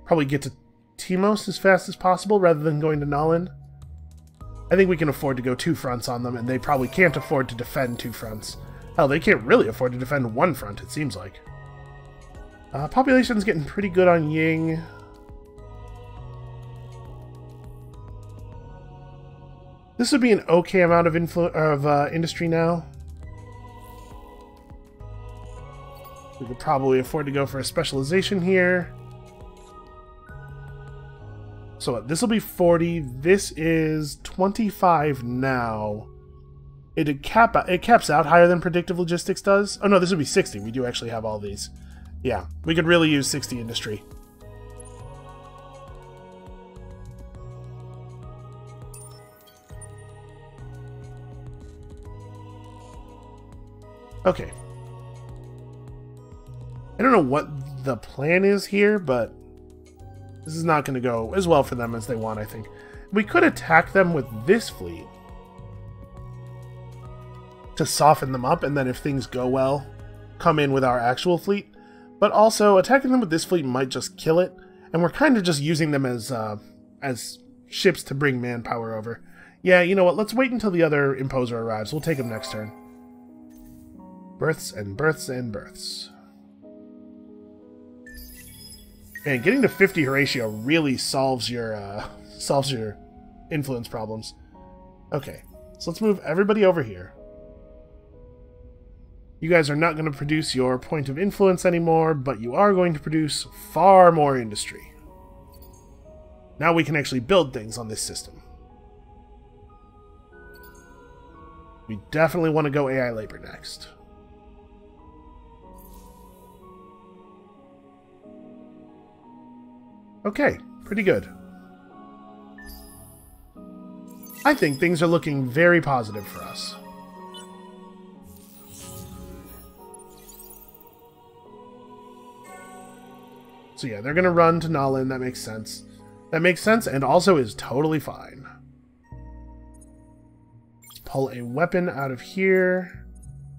Probably get to Timos as fast as possible rather than going to Nolan. I think we can afford to go 2 fronts on them, and they probably can't afford to defend 2 fronts. Hell, they can't really afford to defend 1 front, it seems like. Population's getting pretty good on Ying. This would be an okay amount of industry now. We could probably afford to go for a specialization here. So this will be 40. This is 25 now. It caps out higher than predictive logistics does. Oh no, this would be 60. We do actually have all these. Yeah, we could really use 60 industry. Okay. I don't know what the plan is here, but this is not going to go as well for them as they want, I think. We could attack them with this fleet to soften them up, and then if things go well, come in with our actual fleet. But also, attacking them with this fleet might just kill it, and we're kind of just using them as ships to bring manpower over. Yeah, you know what? Let's wait until the other Imposer arrives. We'll take him next turn. Births and births and births. Man, getting to 50 Horatio really solves your influence problems. Okay, so let's move everybody over here. You guys are not going to produce your point of influence anymore, but you are going to produce far more industry. Now we can actually build things on this system. We definitely want to go AI labor next. Okay, pretty good. I think things are looking very positive for us. So yeah, they're going to run to Nalin. That makes sense. That makes sense and also is totally fine. Let's pull a weapon out of here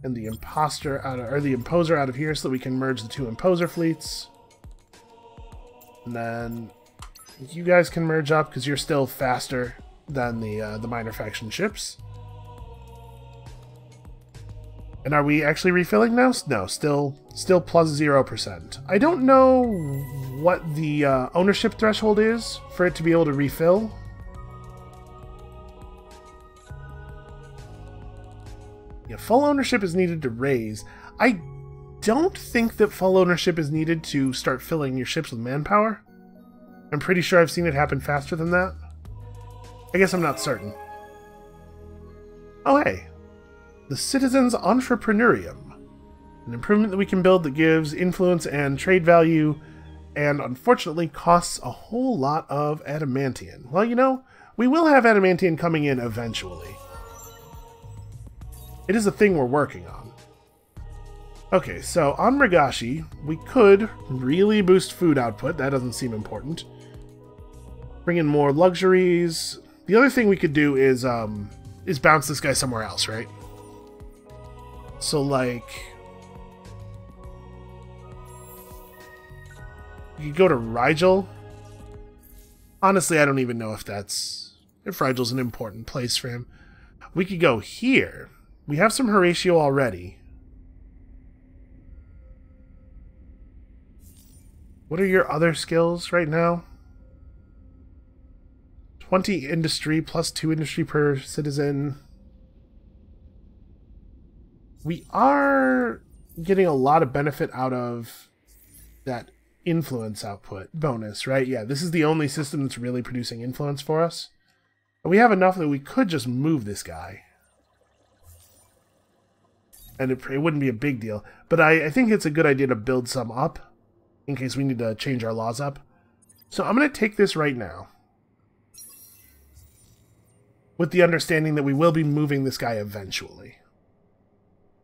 and the imposter out of, or the imposer out of here so that we can merge the 2 imposer fleets. And then you guys can merge up because you're still faster than the minor faction ships. And are we actually refilling now? No, still plus 0%. I don't know what the ownership threshold is for it to be able to refill. Yeah, full ownership is needed to raise. I don't think that full ownership is needed to start filling your ships with manpower. I'm pretty sure I've seen it happen faster than that. I guess I'm not certain. Oh hey, the Citizens Entrepreneurium. An improvement that we can build that gives influence and trade value, and unfortunately costs a whole lot of adamantium. Well, you know, we will have adamantium coming in eventually. It is a thing we're working on. Okay, so on Rigashi, we could really boost food output. That doesn't seem important. Bring in more luxuries. The other thing we could do is bounce this guy somewhere else, right? So, like, you could go to Rigel. Honestly, I don't even know if Rigel's an important place for him. We could go here. We have some Horatio already. What are your other skills right now? 20 industry plus 2 industry per citizen. We are getting a lot of benefit out of that influence output bonus, right? Yeah, this is the only system that's really producing influence for us. We have enough that we could just move this guy. And it wouldn't be a big deal. But I think it's a good idea to build some up in case we need to change our laws up. So I'm going to take this right now, with the understanding that we will be moving this guy eventually.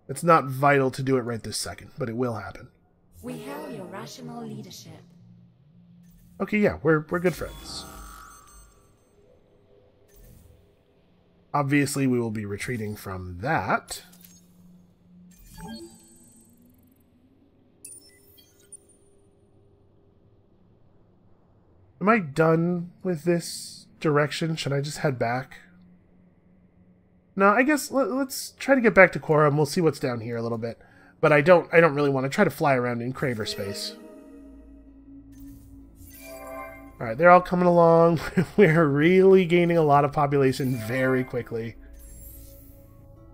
It's not vital to do it right this second, but it will happen. We hail your rational leadership. Okay, yeah, we're good friends. Obviously, we will be retreating from that. Am I done with this direction? Should I just head back? No, I guess let's try to get back to Quora and we'll see what's down here a little bit. But I don't really want to try to fly around in Craver space. Alright, they're all coming along. We're really gaining a lot of population very quickly.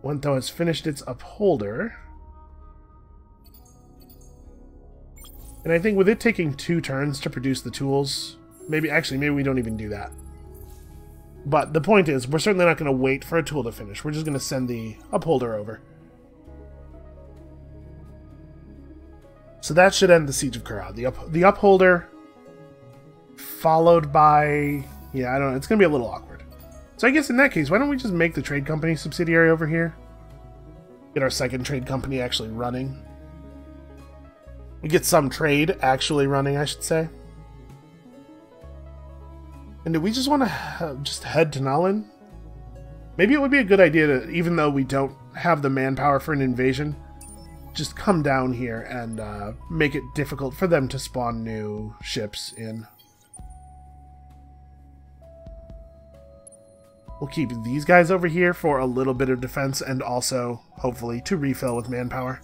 One though has finished its upholder. And I think with it taking 2 turns to produce the tools, maybe we don't even do that. But the point is, we're certainly not going to wait for a tool to finish. We're just going to send the upholder over. So that should end the Siege of Kura. The upholder, followed by... Yeah, I don't know. It's going to be a little awkward. So I guess in that case, why don't we just make the trade company subsidiary over here? Get our second trade company actually running. We get some trade actually running, I should say. And do we just want to just head to Nalin? Maybe it would be a good idea to, even though we don't have the manpower for an invasion, just come down here and make it difficult for them to spawn new ships in. We'll keep these guys over here for a little bit of defense and also, hopefully, to refill with manpower.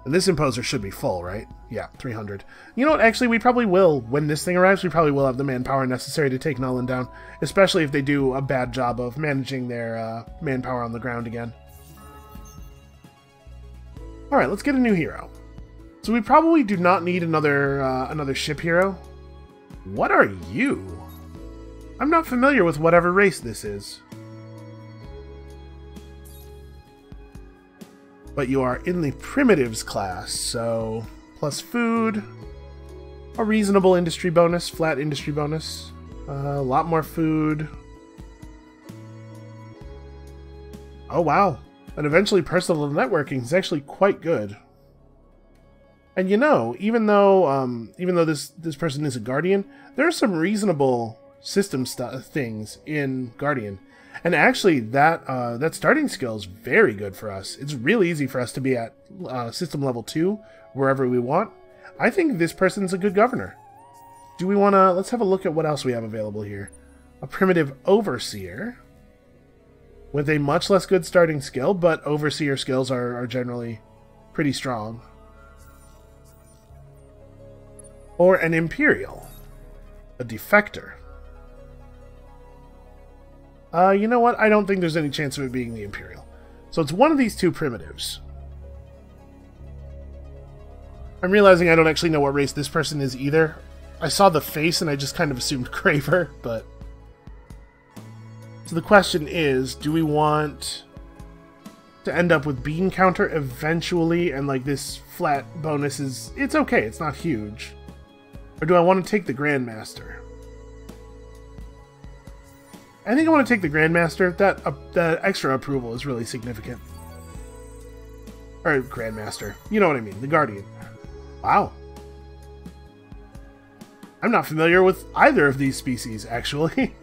And this imposer should be full, right? Yeah, 300. You know what? Actually, we probably will. When this thing arrives, we probably will have the manpower necessary to take Nuln down. Especially if they do a bad job of managing their manpower on the ground again. Alright, let's get a new hero. So we probably do not need another ship hero. What are you? I'm not familiar with whatever race this is. But you are in the primitives class, so plus food, a reasonable industry bonus, flat industry bonus, a lot more food. Oh wow, and eventually personal networking is actually quite good. And you know, even though this person is a guardian, there are some reasonable system things in Guardian. And actually, that starting skill is very good for us. It's really easy for us to be at system level 2, wherever we want. I think this person's a good governor. Do we want to... Let's have a look at what else we have available here. A primitive overseer, with a much less good starting skill, but overseer skills are generally pretty strong. Or an imperial, a defector. You know what? I don't think there's any chance of it being the Imperial. So it's one of these two primitives. I'm realizing I don't actually know what race this person is either. I saw the face and I just kind of assumed Craver, but... So the question is, do we want to end up with bean counter eventually, and like this flat bonus is... It's okay, it's not huge. Or do I want to take the Grandmaster? I think I want to take the Grandmaster. That extra approval is really significant. Or Grandmaster. You know what I mean. The Guardian. Wow. I'm not familiar with either of these species, actually.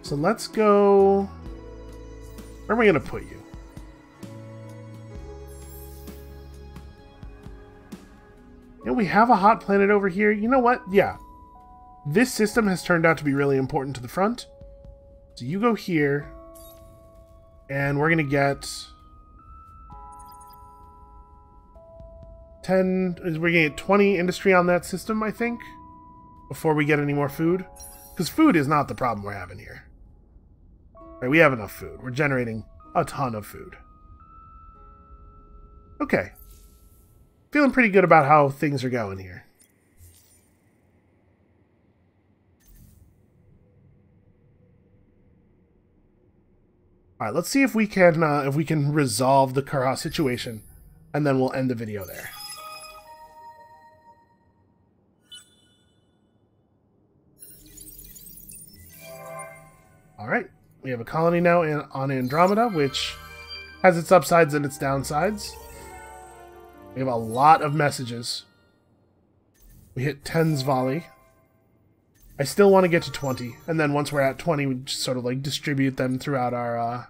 So let's go... Where am I going to put you? You know, we have a hot planet over here. You know what? Yeah. This system has turned out to be really important to the front. So you go here, and we're going to get 10... We're going to get 20 industry on that system, I think, before we get any more food. Because food is not the problem we're having here. Right, we have enough food. We're generating a ton of food. Okay. Feeling pretty good about how things are going here. Alright, let's see if we can resolve the Kura situation, and then we'll end the video there. Alright, we have a colony now on Andromeda, which has its upsides and its downsides. We have a lot of messages. We hit 10's volley. I still want to get to 20, and then once we're at 20, we just sort of like distribute them throughout our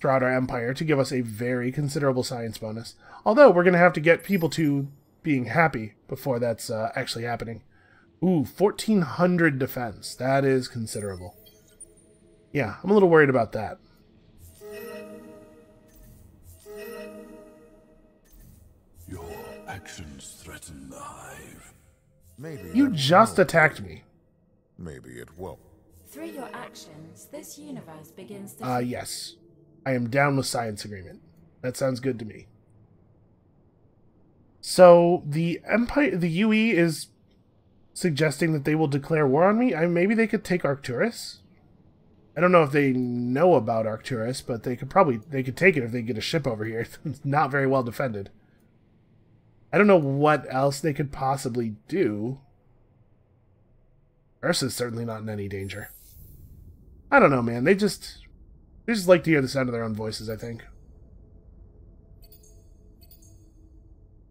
empire to give us a very considerable science bonus. Although we're going to have to get people to being happy before that's actually happening. Ooh, 1,400 defense. That is considerable. Yeah, I'm a little worried about that. Your actions threaten the hive. Maybe You that will just help. attacked me. Maybe it won't. Through your actions, this universe begins to Yes. I am down with science agreement. That sounds good to me. So, the Empire, the UE is suggesting that they will declare war on me. Maybe they could take Arcturus? I don't know if they know about Arcturus, but they could take it if they get a ship over here. It's not very well defended. I don't know what else they could possibly do. Ursa's certainly not in any danger. I don't know, man. They just like to hear the sound of their own voices, I think.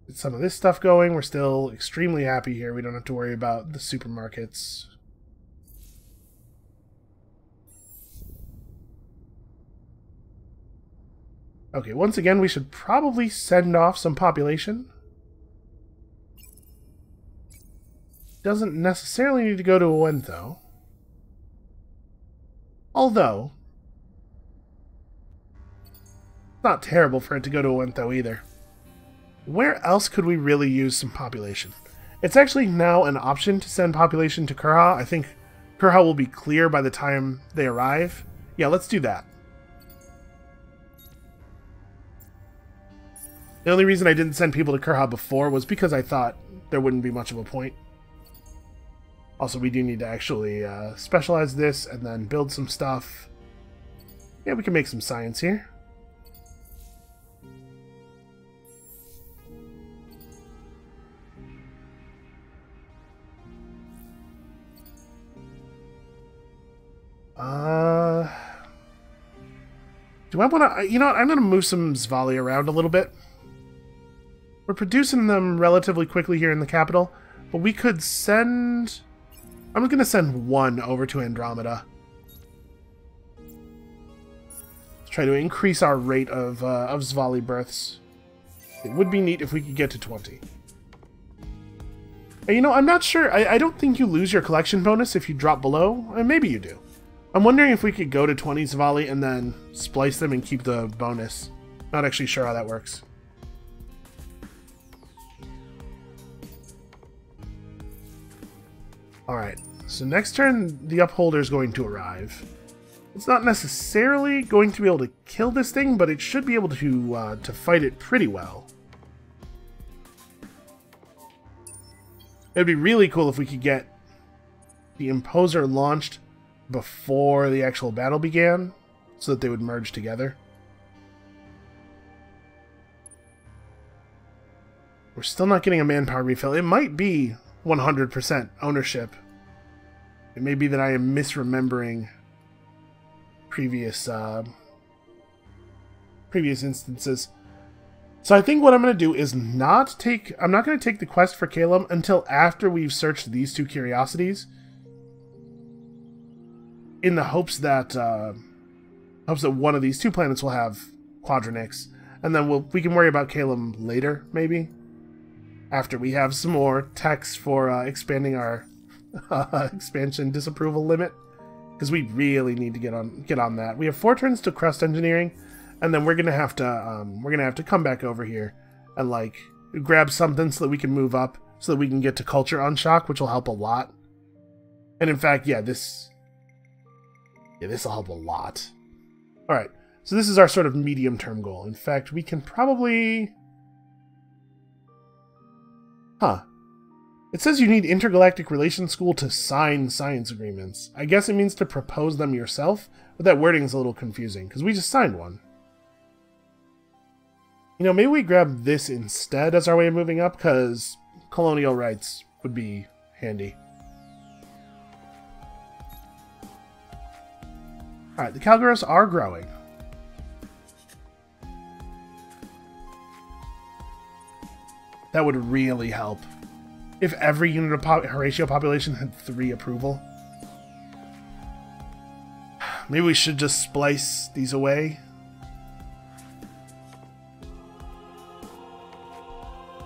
Get some of this stuff going. We're still extremely happy here. We don't have to worry about the supermarkets. Okay, once again, we should probably send off some population. Doesn't necessarily need to go to Owentho. Although, it's not terrible for it to go to Owentho either. Where else could we really use some population? It's actually now an option to send population to Kurha. I think Kurha will be clear by the time they arrive. Yeah, let's do that. The only reason I didn't send people to Kurha before was because I thought there wouldn't be much of a point. Also, we do need to actually specialize this and then build some stuff. Yeah, we can make some science here. Do I want to... You know what? I'm going to move some Zvali around a little bit. We're producing them relatively quickly here in the capital, but we could send... I'm going to send one over to Andromeda. Let's try to increase our rate of Zvali births. It would be neat if we could get to 20. And, you know, I'm not sure. I don't think you lose your collection bonus if you drop below. Maybe you do. I'm wondering if we could go to 20 Zvali and then splice them and keep the bonus. Not actually sure how that works. Alright, so next turn the Upholder is going to arrive. It's not necessarily going to be able to kill this thing, but it should be able to fight it pretty well. It'd be really cool if we could get the Imposer launched before the actual battle began, so that they would merge together. We're still not getting a manpower refill. It might be 100% ownership. It may be that I am misremembering previous instances. So I think what I'm going to do is I'm not going to take the quest for Calum until after we've searched these two curiosities, in the hopes that one of these two planets will have Quadranix, and then we can worry about Calum later, maybe. After we have some more techs for expanding our expansion disapproval limit, because we really need to get on that. We have 4 turns to crust engineering, and then we're gonna have to come back over here and like grab something so that we can move up, so that we can get to culture on shock, which will help a lot. And in fact, yeah, this will help a lot. All right, so this is our sort of medium-term goal. In fact, we can probably. Huh. It says you need Intergalactic Relations School to sign science agreements. I guess it means to propose them yourself, but that wording is a little confusing, because we just signed one. You know, maybe we grab this instead as our way of moving up, because colonial rights would be handy. Alright, the Calgaros are growing. That would really help. If every unit of Horatio population had 3 approval. Maybe we should just splice these away.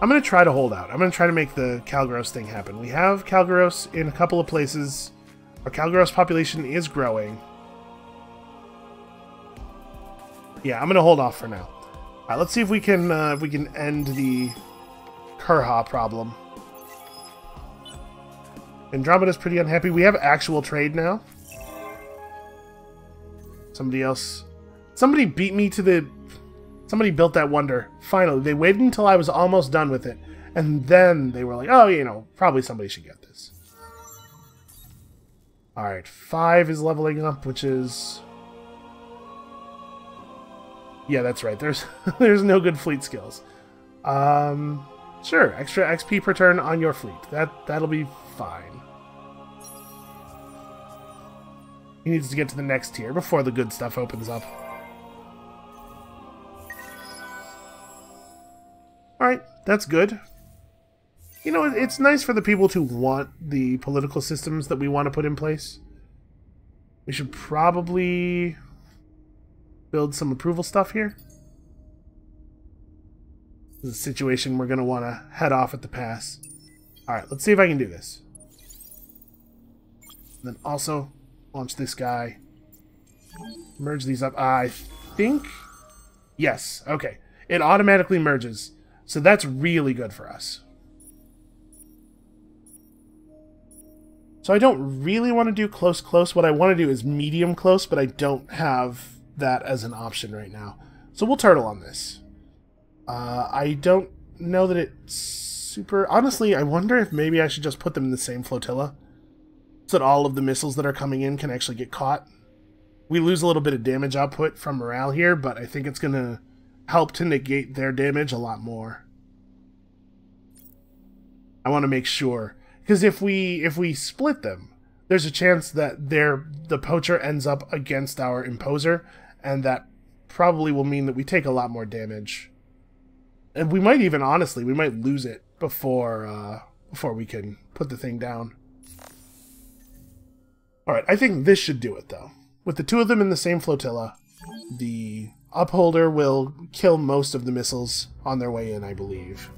I'm going to try to hold out. I'm going to try to make the Calgaros thing happen. We have Calgaros in a couple of places. Our Calgaros population is growing. Yeah, I'm going to hold off for now. All right, let's see if we can end the Kurha problem. Andromeda's pretty unhappy. We have actual trade now. Somebody beat me to the... Somebody built that wonder. Finally, they waited until I was almost done with it. And then they were like, oh, you know, probably somebody should get this. Alright, 5 is leveling up, which is... Yeah, that's right. There's no good fleet skills. Sure, extra XP per turn on your fleet. That'll be fine. He needs to get to the next tier before the good stuff opens up. Alright, that's good. You know, it's nice for the people to want the political systems that we want to put in place. We should probably build some approval stuff here. This is a situation we're going to want to head off at the pass. Alright, let's see if I can do this. And then also launch this guy. Merge these up. I think... Yes, okay. It automatically merges. So that's really good for us. So I don't really want to do close. What I want to do is medium close, but I don't have that as an option right now. So we'll turtle on this. I don't know that it's super... Honestly, I wonder if maybe I should just put them in the same flotilla, so that all of the missiles that are coming in can actually get caught. We lose a little bit of damage output from morale here, but I think it's going to help to negate their damage a lot more. I want to make sure, because if we split them, there's a chance that the poacher ends up against our imposer, and that probably will mean that we take a lot more damage. And we might even, honestly, we might lose it before we can put the thing down. Alright, I think this should do it, though. With the two of them in the same flotilla, the upholder will kill most of the missiles on their way in, I believe.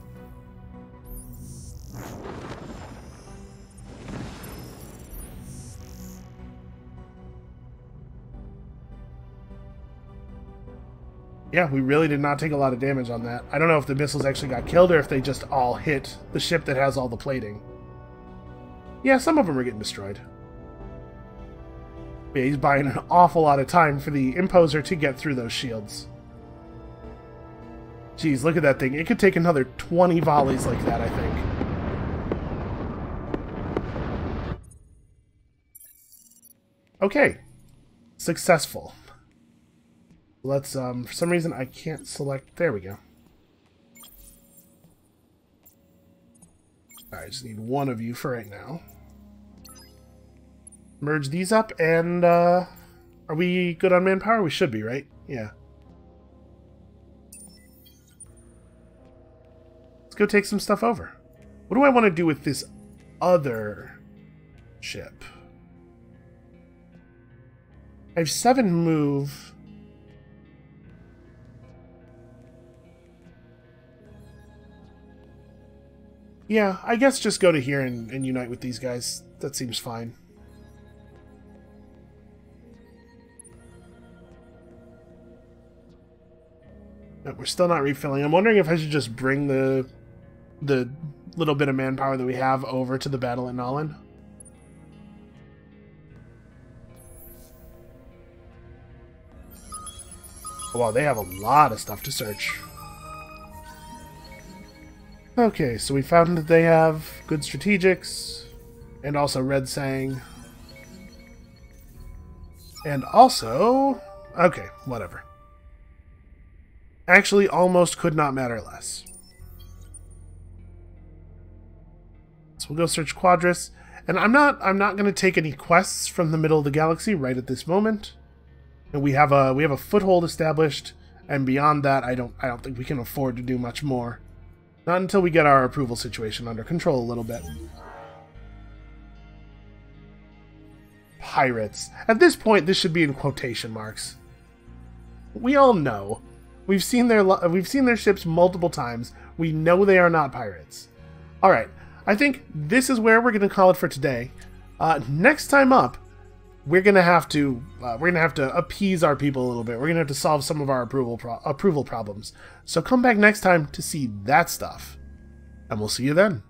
Yeah, we really did not take a lot of damage on that. I don't know if the missiles actually got killed or if they just all hit the ship that has all the plating. Yeah, some of them are getting destroyed. But yeah, he's buying an awful lot of time for the Imposer to get through those shields. Jeez, look at that thing. It could take another 20 volleys like that, I think. Okay. Successful. Let's, for some reason I can't select... There we go. Alright, I just need one of you for right now. Merge these up, and, are we good on manpower? We should be, right? Yeah. Let's go take some stuff over. What do I want to do with this other ship? I have 7 move... Yeah, I guess just go to here and unite with these guys. That seems fine. No, we're still not refilling. I'm wondering if I should just bring the little bit of manpower that we have over to the battle at Nolan. Oh, wow, they have a lot of stuff to search. Okay, so we found that they have good strategics, and also Red Sang. And also... Okay, whatever. Actually, almost could not matter less. So we'll go search Quadris, and I'm not going to take any quests from the middle of the galaxy right at this moment. And we have a foothold established, and beyond that, I don't think we can afford to do much more. Not until we get our approval situation under control a little bit. Pirates. At this point, this should be in quotation marks. We all know. We've seen their ships multiple times. We know they are not pirates. All right, I think this is where we're going to call it for today. Next time up, we're gonna have to appease our people a little bit. We're gonna have to solve some of our approval problems. So come back next time to see that stuff, and we'll see you then.